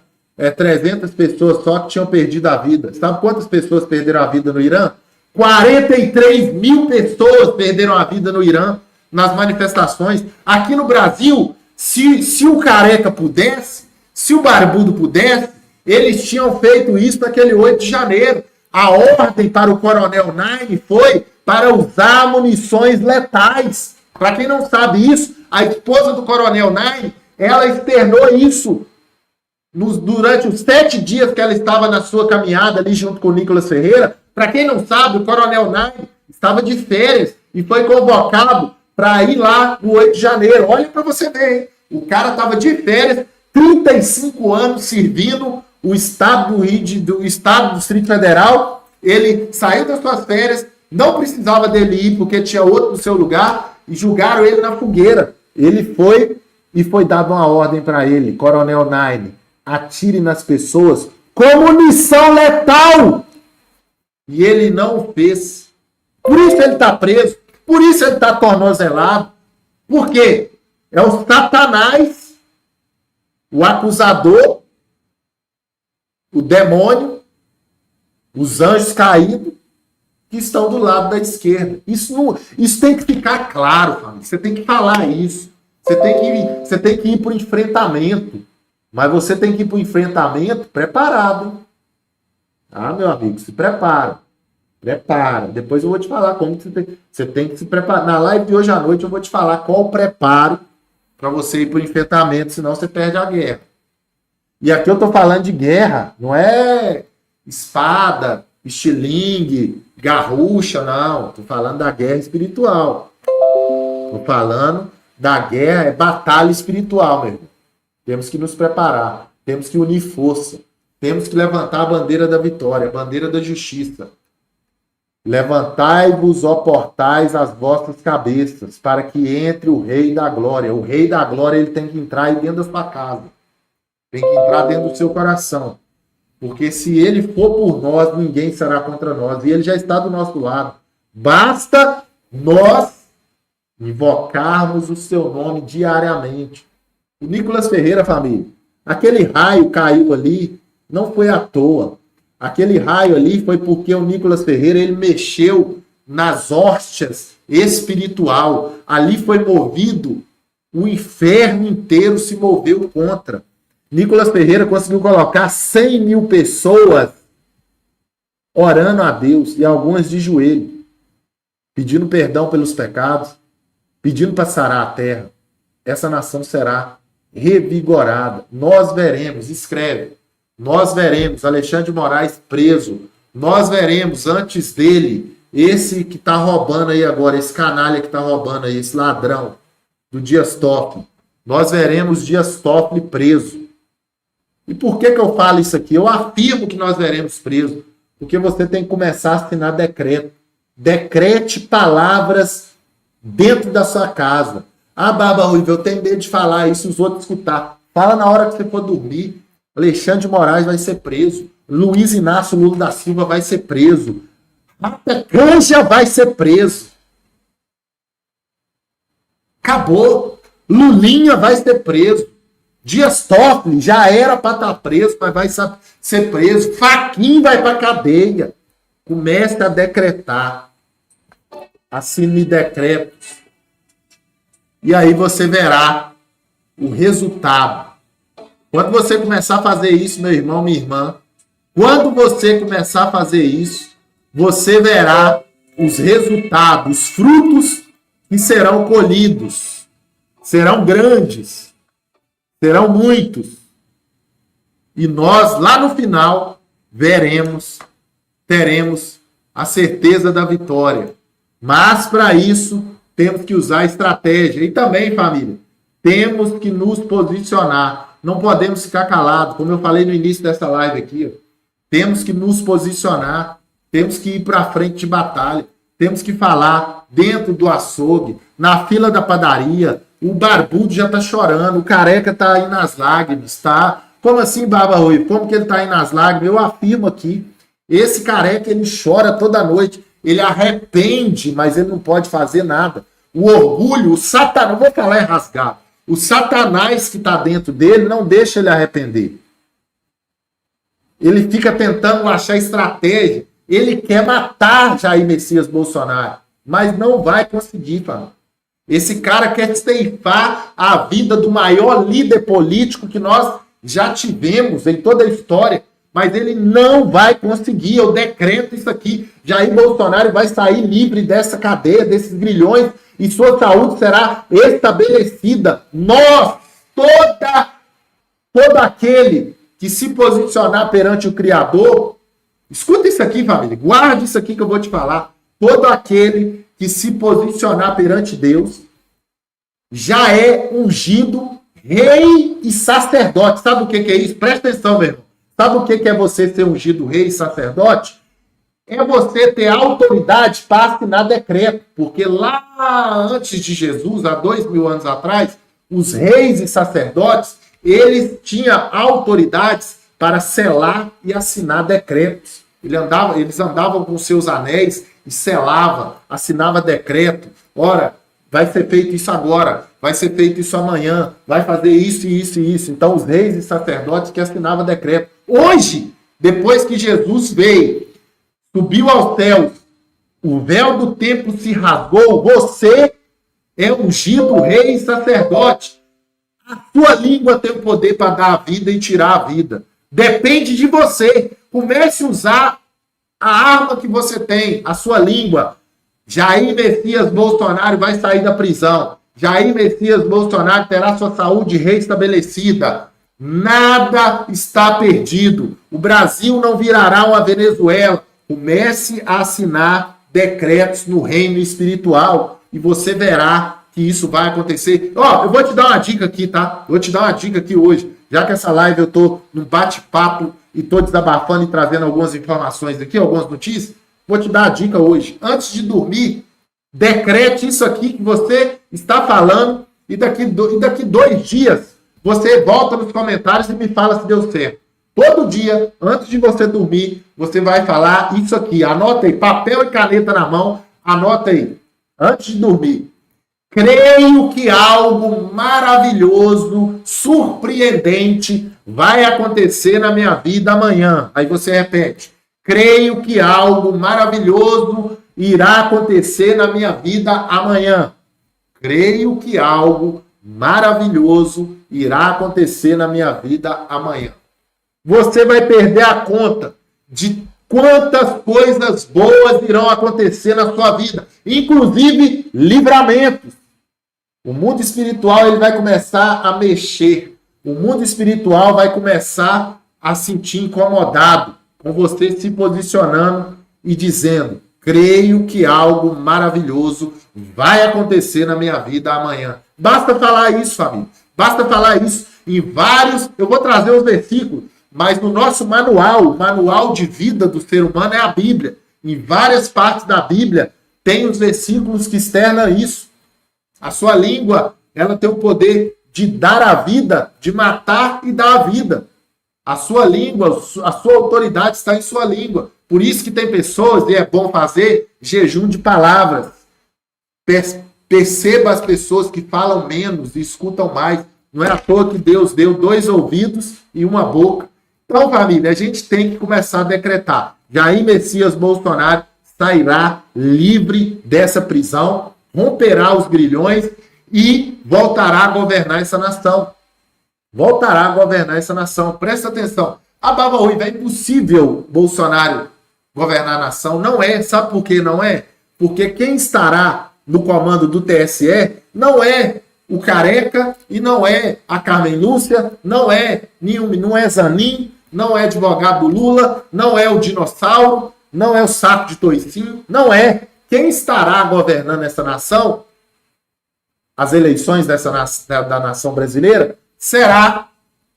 300 pessoas só que tinham perdido a vida. Sabe quantas pessoas perderam a vida no Irã? 43 mil pessoas perderam a vida no Irã nas manifestações. Aqui no Brasil, se o Careca pudesse, se o Barbudo pudesse, eles tinham feito isso naquele 8 de janeiro. A ordem para o Coronel Nine foi para usar munições letais. Para quem não sabe isso, a esposa do Coronel Nine, ela externou isso durante os 7 dias que ela estava na sua caminhada ali junto com o Nicolas Ferreira. Para quem não sabe, o Coronel Nine estava de férias e foi convocado para ir lá no 8 de janeiro. Olha para você ver, hein? O cara estava de férias, 35 anos servindo o estado do estado do Distrito Federal. Ele saiu das suas férias, não precisava dele ir porque tinha outro no seu lugar e julgaram ele na fogueira. Ele foi e foi dada uma ordem para ele, Coronel Nine, atire nas pessoas com munição letal. E ele não fez. Por isso ele está preso. Por isso ele está tornozelado. Por quê? É o Satanás, o acusador, o demônio, os anjos caídos, que estão do lado da esquerda. Isso tem que ficar claro, família. Você tem que falar isso. Você tem que ir para o enfrentamento. Mas você tem que ir para o enfrentamento preparado, hein? Ah, meu amigo, se prepara. Prepara. Depois eu vou te falar como que você tem que se preparar. Na live de hoje à noite eu vou te falar qual o preparo para você ir para o enfrentamento, senão você perde a guerra. E aqui eu estou falando de guerra, não é espada, estilingue, garrucha, não. Estou falando da guerra espiritual. Estou falando da guerra, é batalha espiritual, meu irmão. Temos que nos preparar, temos que unir força, temos que levantar a bandeira da vitória, a bandeira da justiça. Levantai-vos, ó portais, as vossas cabeças, para que entre o Rei da Glória. O Rei da Glória, ele tem que entrar aí dentro da sua casa. Tem que entrar dentro do seu coração. Porque se ele for por nós, ninguém será contra nós. E ele já está do nosso lado. Basta nós invocarmos o seu nome diariamente. O Nicolas Ferreira, família, aquele raio caiu ali, não foi à toa. Aquele raio ali foi porque o Nicolas Ferreira, ele mexeu nas hóstias espiritual. Ali foi movido, o inferno inteiro se moveu contra. Nicolas Ferreira conseguiu colocar 100 mil pessoas orando a Deus, e algumas de joelho, pedindo perdão pelos pecados, pedindo para sarar a terra. Essa nação será revigorada. Nós veremos, escreve, nós veremos Alexandre de Moraes preso, nós veremos antes dele esse que tá roubando aí agora, esse canalha que tá roubando aí, esse ladrão do Dias Toffoli. Nós veremos Dias Toffoli preso. E por que eu falo isso aqui? Eu afirmo que nós veremos preso. Porque você tem que começar a assinar decreto. Decrete palavras dentro da sua casa. Ah, Barba Ruiva, eu tenho medo de falar isso e os outros escutar. Fala na hora que você for dormir. Alexandre de Moraes vai ser preso. Luiz Inácio Lula da Silva vai ser preso. Rata Canja vai ser preso. Acabou. Lulinha vai ser preso. Dias Toffoli já era para estar preso, mas vai ser preso. Fachin vai para cadeia. Comece a decretar. Assine decretos. E aí você verá o resultado. Quando você começar a fazer isso, meu irmão, minha irmã, quando você começar a fazer isso, você verá os resultados, os frutos que serão colhidos. Serão grandes. Serão muitos. E nós, lá no final, teremos a certeza da vitória. Mas, para isso, temos que usar estratégia. E também, família, temos que nos posicionar. Não podemos ficar calados. Como eu falei no início dessa live aqui, ó, temos que nos posicionar. Temos que ir para frente de batalha. Temos que falar dentro do açougue, na fila da padaria. O barbudo já tá chorando, o careca tá aí nas lágrimas, tá? Como assim, Barba Ruiva? Como que ele tá aí nas lágrimas? Eu afirmo aqui, esse careca, ele chora toda noite, ele arrepende, mas ele não pode fazer nada. O orgulho, o satanás, vou falar em rasgar, o satanás que tá dentro dele não deixa ele arrepender. Ele fica tentando achar estratégia, ele quer matar Jair Messias Bolsonaro, mas não vai conseguir, família. Esse cara quer ceifar a vida do maior líder político que nós já tivemos em toda a história. Mas ele não vai conseguir. Eu decreto isso aqui. Jair Bolsonaro vai sair livre dessa cadeia, desses grilhões, e sua saúde será estabelecida. Nós, todo aquele que se posicionar perante o Criador, escuta isso aqui, família, guarde isso aqui que eu vou te falar. Todo aquele que se posicionar perante Deus já é ungido rei e sacerdote. Sabe o que é isso? Presta atenção, meu irmão. Sabe o que é você ser ungido rei e sacerdote? É você ter autoridade para assinar decreto. Porque lá antes de Jesus, há 2000 anos atrás, os reis e sacerdotes, eles tinham autoridades para selar e assinar decretos. Eles andavam com seus anéis e selava, assinava decreto. Ora, vai ser feito isso agora, vai ser feito isso amanhã, vai fazer isso e isso e isso. Então, os reis e sacerdotes que assinavam decreto. Hoje, depois que Jesus veio, subiu aos céus, o véu do templo se rasgou, você é ungido rei e sacerdote. A sua língua tem o poder para dar a vida e tirar a vida. Depende de você. Comece a usar a arma que você tem, a sua língua. Jair Messias Bolsonaro vai sair da prisão. Jair Messias Bolsonaro terá sua saúde restabelecida. Nada está perdido. O Brasil não virará uma Venezuela. Comece a assinar decretos no reino espiritual e você verá que isso vai acontecer. Ó, eu vou te dar uma dica aqui, tá? Vou te dar uma dica aqui hoje. Já que essa live eu tô num bate-papo e tô desabafando e trazendo algumas informações aqui, algumas notícias, vou te dar a dica hoje. Antes de dormir, decrete isso aqui que você está falando e daqui 2 dias você volta nos comentários e me fala se deu certo. Todo dia, antes de você dormir, você vai falar isso aqui. Anota aí, papel e caneta na mão, anota aí. Antes de dormir. Creio que algo maravilhoso, surpreendente, vai acontecer na minha vida amanhã. Aí você repete. Creio que algo maravilhoso irá acontecer na minha vida amanhã. Creio que algo maravilhoso irá acontecer na minha vida amanhã. Você vai perder a conta de quantas coisas boas irão acontecer na sua vida, inclusive livramentos. O mundo espiritual ele vai começar a mexer. O mundo espiritual vai começar a sentir incomodado com você se posicionando e dizendo: creio que algo maravilhoso vai acontecer na minha vida amanhã. Basta falar isso, família. Basta falar isso em vários... Eu vou trazer os versículos, mas no nosso manual, o manual de vida do ser humano é a Bíblia. Em várias partes da Bíblia tem os versículos que externam isso. A sua língua, ela tem o poder de dar a vida, de matar e dar a vida. A sua língua, a sua autoridade está em sua língua. Por isso que tem pessoas, e é bom fazer, jejum de palavras. Perceba as pessoas que falam menos e escutam mais. Não é à toa que Deus deu 2 ouvidos e 1 boca. Então, família, a gente tem que começar a decretar. Jair Messias Bolsonaro sairá livre dessa prisão, romperá os grilhões e voltará a governar essa nação. Voltará a governar essa nação. Presta atenção. A Baba Ruiva, é impossível Bolsonaro governar a nação. Não é. Sabe por que não é? Porque quem estará no comando do TSE não é o Careca e não é a Carmen Lúcia, não é Zanin, não é advogado do Lula, não é o dinossauro, não é o saco de toicinho, não é. Quem estará governando essa nação, as eleições da nação brasileira, será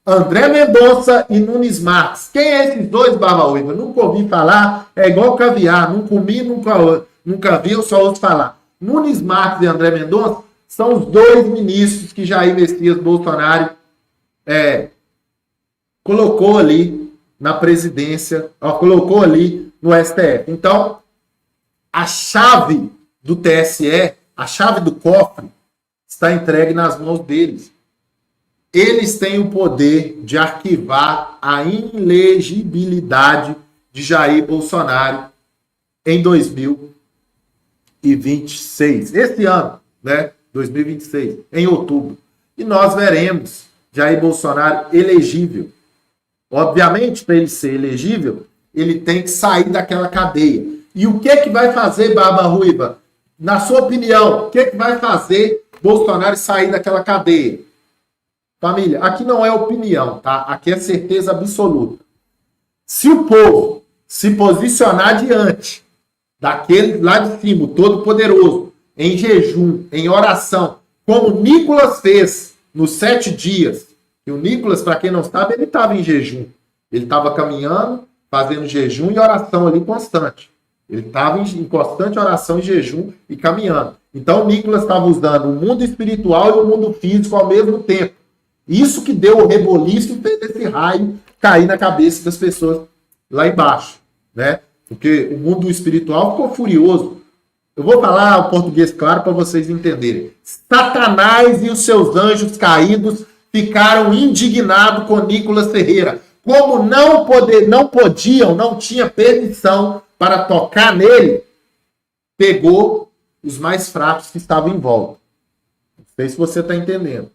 André Mendonça e Nunes Marques. Quem é esses dois, Baba Ruiva? Nunca ouvi falar, é igual caviar, não comi, nunca vi, eu só ouço falar. Nunes Marques e André Mendonça são os 2 ministros que Jair Messias Bolsonaro colocou ali na presidência, colocou ali no STF. Então, a chave do TSE, a chave do cofre, está entregue nas mãos deles. Eles têm o poder de arquivar a inelegibilidade de Jair Bolsonaro em 2026. Esse ano, né? 2026, em outubro. E nós veremos Jair Bolsonaro elegível. Obviamente, para ele ser elegível, ele tem que sair daquela cadeia. E o que vai fazer, Baba Ruiva? Na sua opinião, o que vai fazer Bolsonaro sair daquela cadeia? Família, aqui não é opinião, tá? Aqui é certeza absoluta. Se o povo se posicionar diante daquele lá de cima, o Todo-Poderoso, em jejum, em oração, como Nicolas fez nos 7 dias. E o Nicolas, para quem não sabe, ele estava em jejum. Ele estava caminhando, fazendo jejum e oração ali constante. Ele estava em constante oração e jejum e caminhando. Então o Nicolas estava usando o mundo espiritual e o mundo físico ao mesmo tempo. Isso que deu o reboliço e fez esse raio cair na cabeça das pessoas lá embaixo, né? Porque o mundo espiritual ficou furioso. Eu vou falar o português claro para vocês entenderem. Satanás e os seus anjos caídos ficaram indignados com Nicolas Ferreira. Como não podiam, não tinha permissão para tocar nele, pegou os mais fracos que estavam em volta. Não sei se você está entendendo.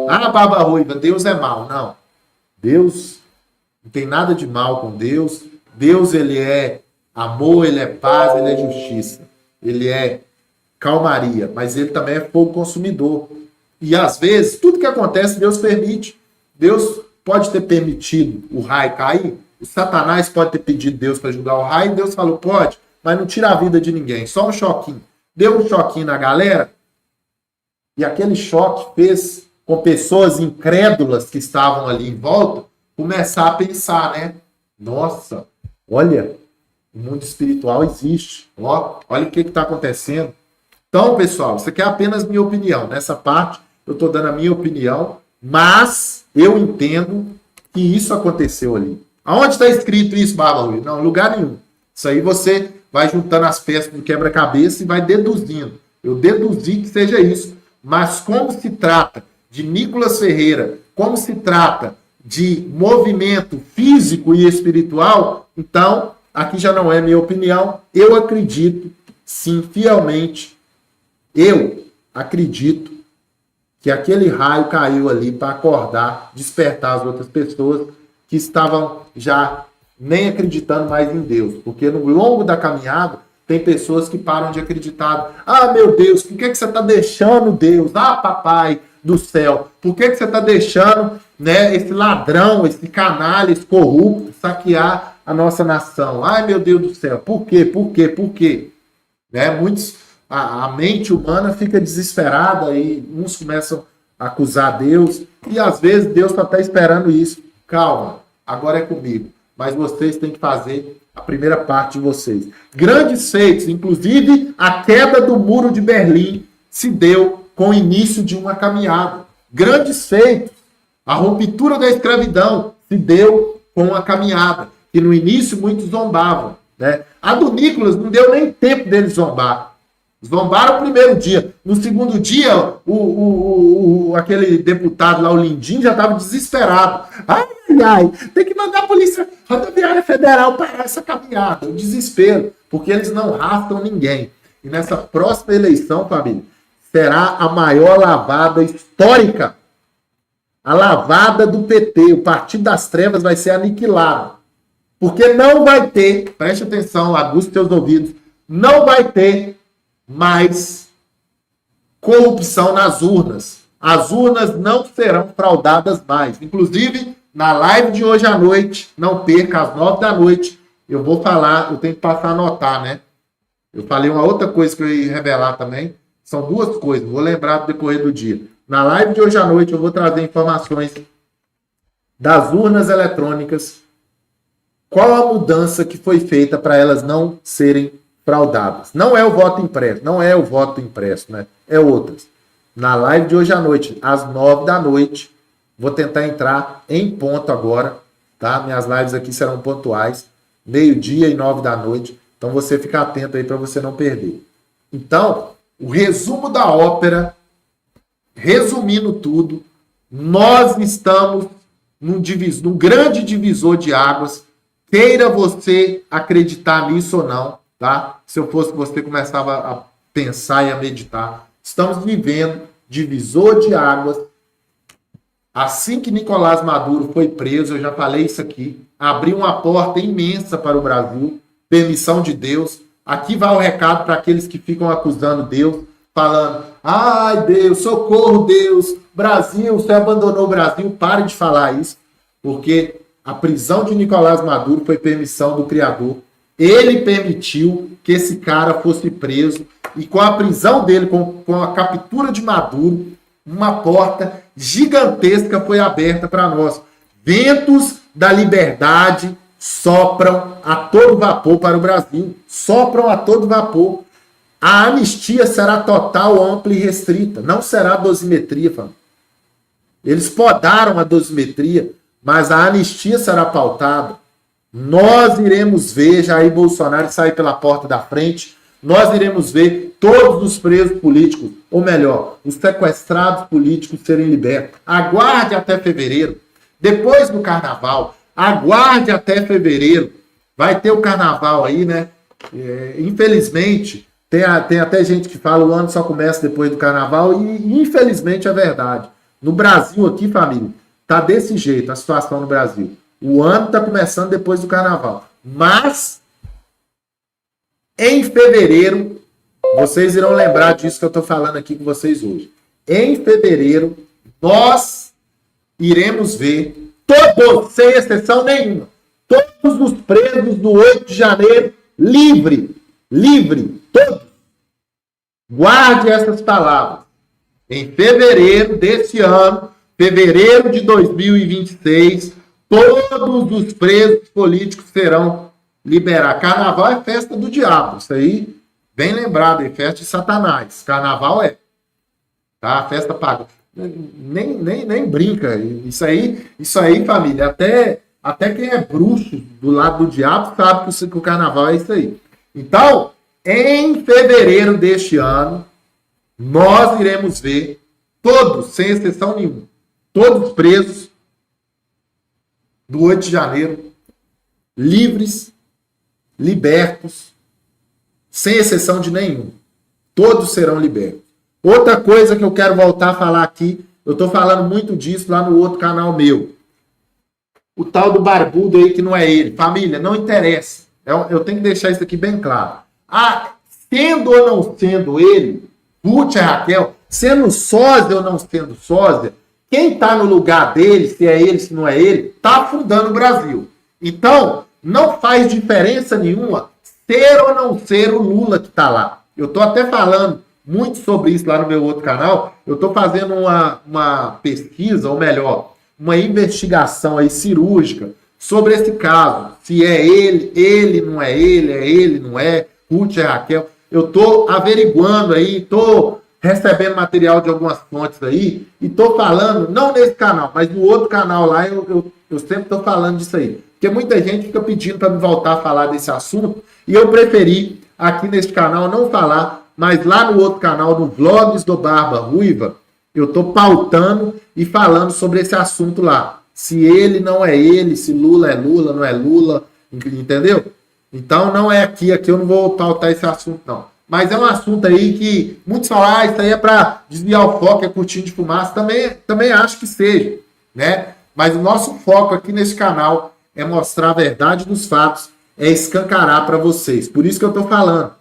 Ah, Baba Ruiva, Deus é mau. Não. Deus não tem nada de mal com Deus. Deus, ele é amor, ele é paz, ele é justiça. Ele é calmaria, mas ele também é fogo consumidor. E às vezes, tudo que acontece, Deus permite. Deus pode ter permitido o raio cair. O Satanás pode ter pedido Deus para ajudar o raio. E Deus falou, pode, mas não tira a vida de ninguém. Só um choquinho. Deu um choquinho na galera. E aquele choque fez com pessoas incrédulas que estavam ali em volta começar a pensar, né? Nossa, olha, o mundo espiritual existe. Ó, olha o que está acontecendo. Então, pessoal, isso aqui é apenas minha opinião. Nessa parte, eu estou dando a minha opinião, mas eu entendo que isso aconteceu ali. Aonde está escrito isso, Baba Ruiva? Não, em lugar nenhum. Isso aí você vai juntando as peças do quebra-cabeça e vai deduzindo. Eu deduzi que seja isso. Mas como se trata de Nicolas Ferreira, como se trata de movimento físico e espiritual, então, aqui já não é minha opinião. Eu acredito, sim, fielmente, eu acredito que aquele raio caiu ali para acordar, despertar as outras pessoas que estavam já nem acreditando mais em Deus. Porque no longo da caminhada, tem pessoas que param de acreditar. Ah, meu Deus, por que você está deixando Deus? Ah, papai do céu, por que você está deixando né, esse ladrão, esse canalha, esse corrupto saquear a nossa nação. Ai, meu Deus do céu, por quê? Por quê? Por quê? Né, a mente humana fica desesperada e uns começam a acusar Deus e às vezes Deus está até esperando isso. Calma, agora é comigo. Mas vocês têm que fazer a primeira parte de vocês. Grandes feitos, inclusive a queda do muro de Berlim se deu com o início de uma caminhada. Grandes feitos, a ruptura da escravidão se deu com uma caminhada, que no início muitos zombavam. Né? A do Nicolas não deu nem tempo dele zombar. Zombaram o primeiro dia. No segundo dia, aquele deputado lá, o Lindinho, já estava desesperado. Ai, tem que mandar a Polícia Rodoviária Federal parar essa caminhada. O desespero, porque eles não rastam ninguém. E nessa próxima eleição, família, será a maior lavada histórica. A lavada do PT. O Partido das Trevas vai ser aniquilado. Porque não vai ter, preste atenção, aguça seus ouvidos, não vai ter mais corrupção nas urnas. As urnas não serão fraudadas mais. Inclusive, na live de hoje à noite, não perca, às 9 da noite, eu vou falar, eu tenho que passar a anotar, né? Eu falei uma outra coisa que eu ia revelar também. São duas coisas, vou lembrar do decorrer do dia. Na live de hoje à noite, eu vou trazer informações das urnas eletrônicas. Qual a mudança que foi feita para elas não serem fraudadas? Não é o voto impresso, não é o voto impresso, né? É outras. Na live de hoje à noite, às 9 da noite, vou tentar entrar em ponto agora, tá? Minhas lives aqui serão pontuais, meio-dia e 9 da noite. Então você fica atento aí para você não perder. Então, o resumo da ópera, resumindo tudo, nós estamos num grande divisor de águas. Queira você acreditar nisso ou não, tá? Se eu fosse você, começava a pensar e a meditar. Estamos vivendo divisor de águas. Assim que Nicolás Maduro foi preso, eu já falei isso aqui, abriu uma porta imensa para o Brasil, permissão de Deus. Aqui vai o recado para aqueles que ficam acusando Deus, falando, ai Deus, socorro Deus, Brasil, você abandonou o Brasil. Pare de falar isso, porque a prisão de Nicolás Maduro foi permissão do Criador. Ele permitiu que esse cara fosse preso. E com a prisão dele, com a captura de Maduro, uma porta gigantesca foi aberta para nós. Ventos da liberdade sopram a todo vapor para o Brasil. Sopram a todo vapor. A anistia será total, ampla e restrita. Não será dosimetria, família. Eles podaram a dosimetria, mas a anistia será pautada. Nós iremos ver Jair Bolsonaro sair pela porta da frente. Nós iremos ver todos os presos políticos, ou melhor, os sequestrados políticos serem libertos. Aguarde até fevereiro. Depois do carnaval, aguarde até fevereiro. Vai ter o carnaval aí, né? Infelizmente, tem até gente que fala que o ano só começa depois do carnaval, e infelizmente é verdade. No Brasil aqui, família, tá desse jeito a situação no Brasil. O ano tá começando depois do carnaval. Mas, em fevereiro, vocês irão lembrar disso que eu tô falando aqui com vocês hoje. Em fevereiro, nós iremos ver, todos, sem exceção nenhuma, todos os presos do 8 de janeiro livre, todos. Guarde essas palavras. Em fevereiro desse ano, fevereiro de 2026, todos os presos políticos serão liberados. Carnaval é festa do diabo. Isso aí, bem lembrado, é festa de Satanás. Carnaval é. Tá? Festa paga. Nem brinca. Isso aí, família, até quem é bruxo do lado do diabo sabe que o carnaval é isso aí. Então, em fevereiro deste ano, nós iremos ver todos, sem exceção nenhuma, todos presos do 8 de janeiro, livres, libertos, sem exceção de nenhum. Todos serão libertos. Outra coisa que eu quero voltar a falar aqui, eu estou falando muito disso lá no outro canal meu. O tal do barbudo aí que não é ele. Família, não interessa. Eu tenho que deixar isso aqui bem claro. Sendo ou não sendo ele, Ruth e Raquel, sendo sósia ou não sendo sósia, quem está no lugar dele, se é ele, se não é ele, está afundando o Brasil. Então, não faz diferença nenhuma ser ou não ser o Lula que está lá. Eu estou até falando muito sobre isso lá no meu outro canal. Eu estou fazendo uma pesquisa, ou melhor, uma investigação aí cirúrgica sobre esse caso. Se é ele não é ele, não é, Ruth é Raquel. Eu estou averiguando aí, estou recebendo material de algumas fontes aí e estou falando, não nesse canal, mas no outro canal lá, eu sempre estou falando disso aí. Porque muita gente fica pedindo para me voltar a falar desse assunto e eu preferi aqui nesse canal não falar, mas lá no outro canal, no Vlogs do Barba Ruiva, eu estou pautando e falando sobre esse assunto lá. Se ele não é ele, se Lula é Lula, não é Lula, entendeu? Então não é aqui eu não vou pautar esse assunto não. Mas é um assunto aí que muitos falam, isso aí é para desviar o foco, é cortina de fumaça. Também acho que seja, né? Mas o nosso foco aqui nesse canal é mostrar a verdade dos fatos, é escancarar para vocês. Por isso que eu estou falando.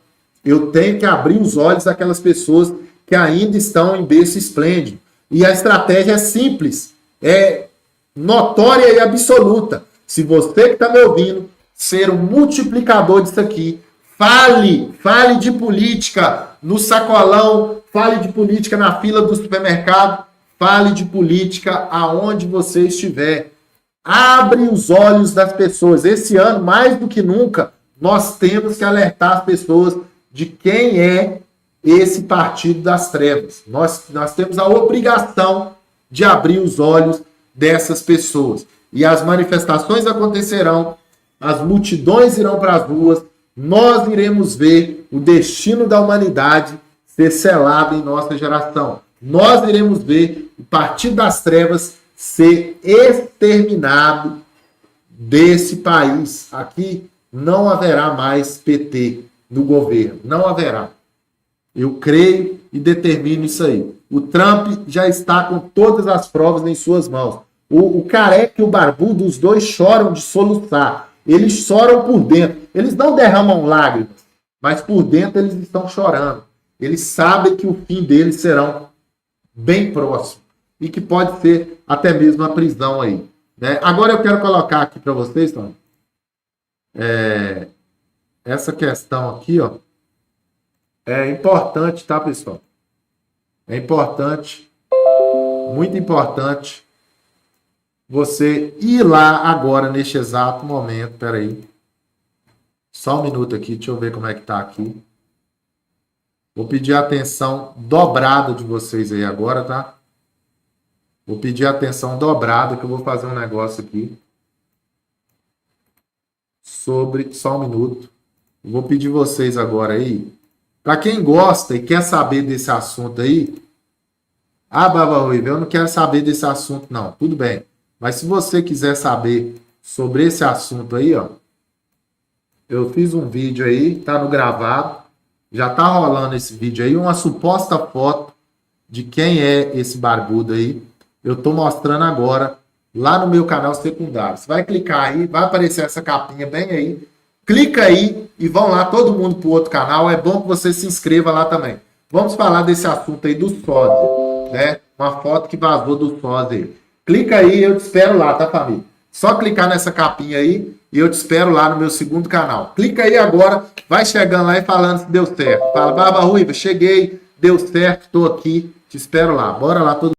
Eu tenho que abrir os olhos daquelas pessoas que ainda estão em berço esplêndido. E a estratégia é simples, é notória e absoluta. Se você que está me ouvindo ser um multiplicador disso aqui, fale de política no sacolão, fale de política na fila do supermercado, fale de política aonde você estiver. Abre os olhos das pessoas. Esse ano, mais do que nunca, nós temos que alertar as pessoas de quem é esse partido das trevas. Nós temos a obrigação de abrir os olhos dessas pessoas. E as manifestações acontecerão, as multidões irão para as ruas, nós iremos ver o destino da humanidade ser selado em nossa geração. Nós iremos ver o partido das trevas ser exterminado desse país. Aqui não haverá mais PT no governo. Não haverá. Eu creio e determino isso aí. O Trump já está com todas as provas em suas mãos. O careca e o barbudo, os dois choram de soluçar. Eles choram por dentro. Eles não derramam lágrimas, mas por dentro eles estão chorando. Eles sabem que o fim deles será bem próximo e que pode ser até mesmo a prisão aí, né? Agora eu quero colocar aqui para vocês, Tom, essa questão aqui, ó, é importante, tá, pessoal? É importante, muito importante, você ir lá agora, neste exato momento. Peraí. Só um minuto aqui, deixa eu ver como é que tá aqui. Vou pedir a atenção dobrada de vocês aí agora, tá? Vou pedir a atenção dobrada, que eu vou fazer um negócio aqui. Sobre... Só um minuto. Eu vou pedir vocês agora aí. Para quem gosta e quer saber desse assunto aí. Ah, Barba Ruiva, eu não quero saber desse assunto, não. Tudo bem. Mas se você quiser saber sobre esse assunto aí, ó, eu fiz um vídeo aí, tá no gravado, já tá rolando esse vídeo aí, uma suposta foto de quem é esse barbudo aí. Eu tô mostrando agora lá no meu canal secundário. Você vai clicar aí, vai aparecer essa capinha bem aí. Clica aí e vão lá todo mundo pro outro canal. É bom que você se inscreva lá também. Vamos falar desse assunto aí do sósia, né? Uma foto que vazou do sósia aí. Clica aí, eu te espero lá, tá, família? Só clicar nessa capinha aí e eu te espero lá no meu segundo canal. Clica aí agora, vai chegando lá e falando se deu certo. Fala, Barba Ruiva, cheguei, deu certo, tô aqui, te espero lá. Bora lá todo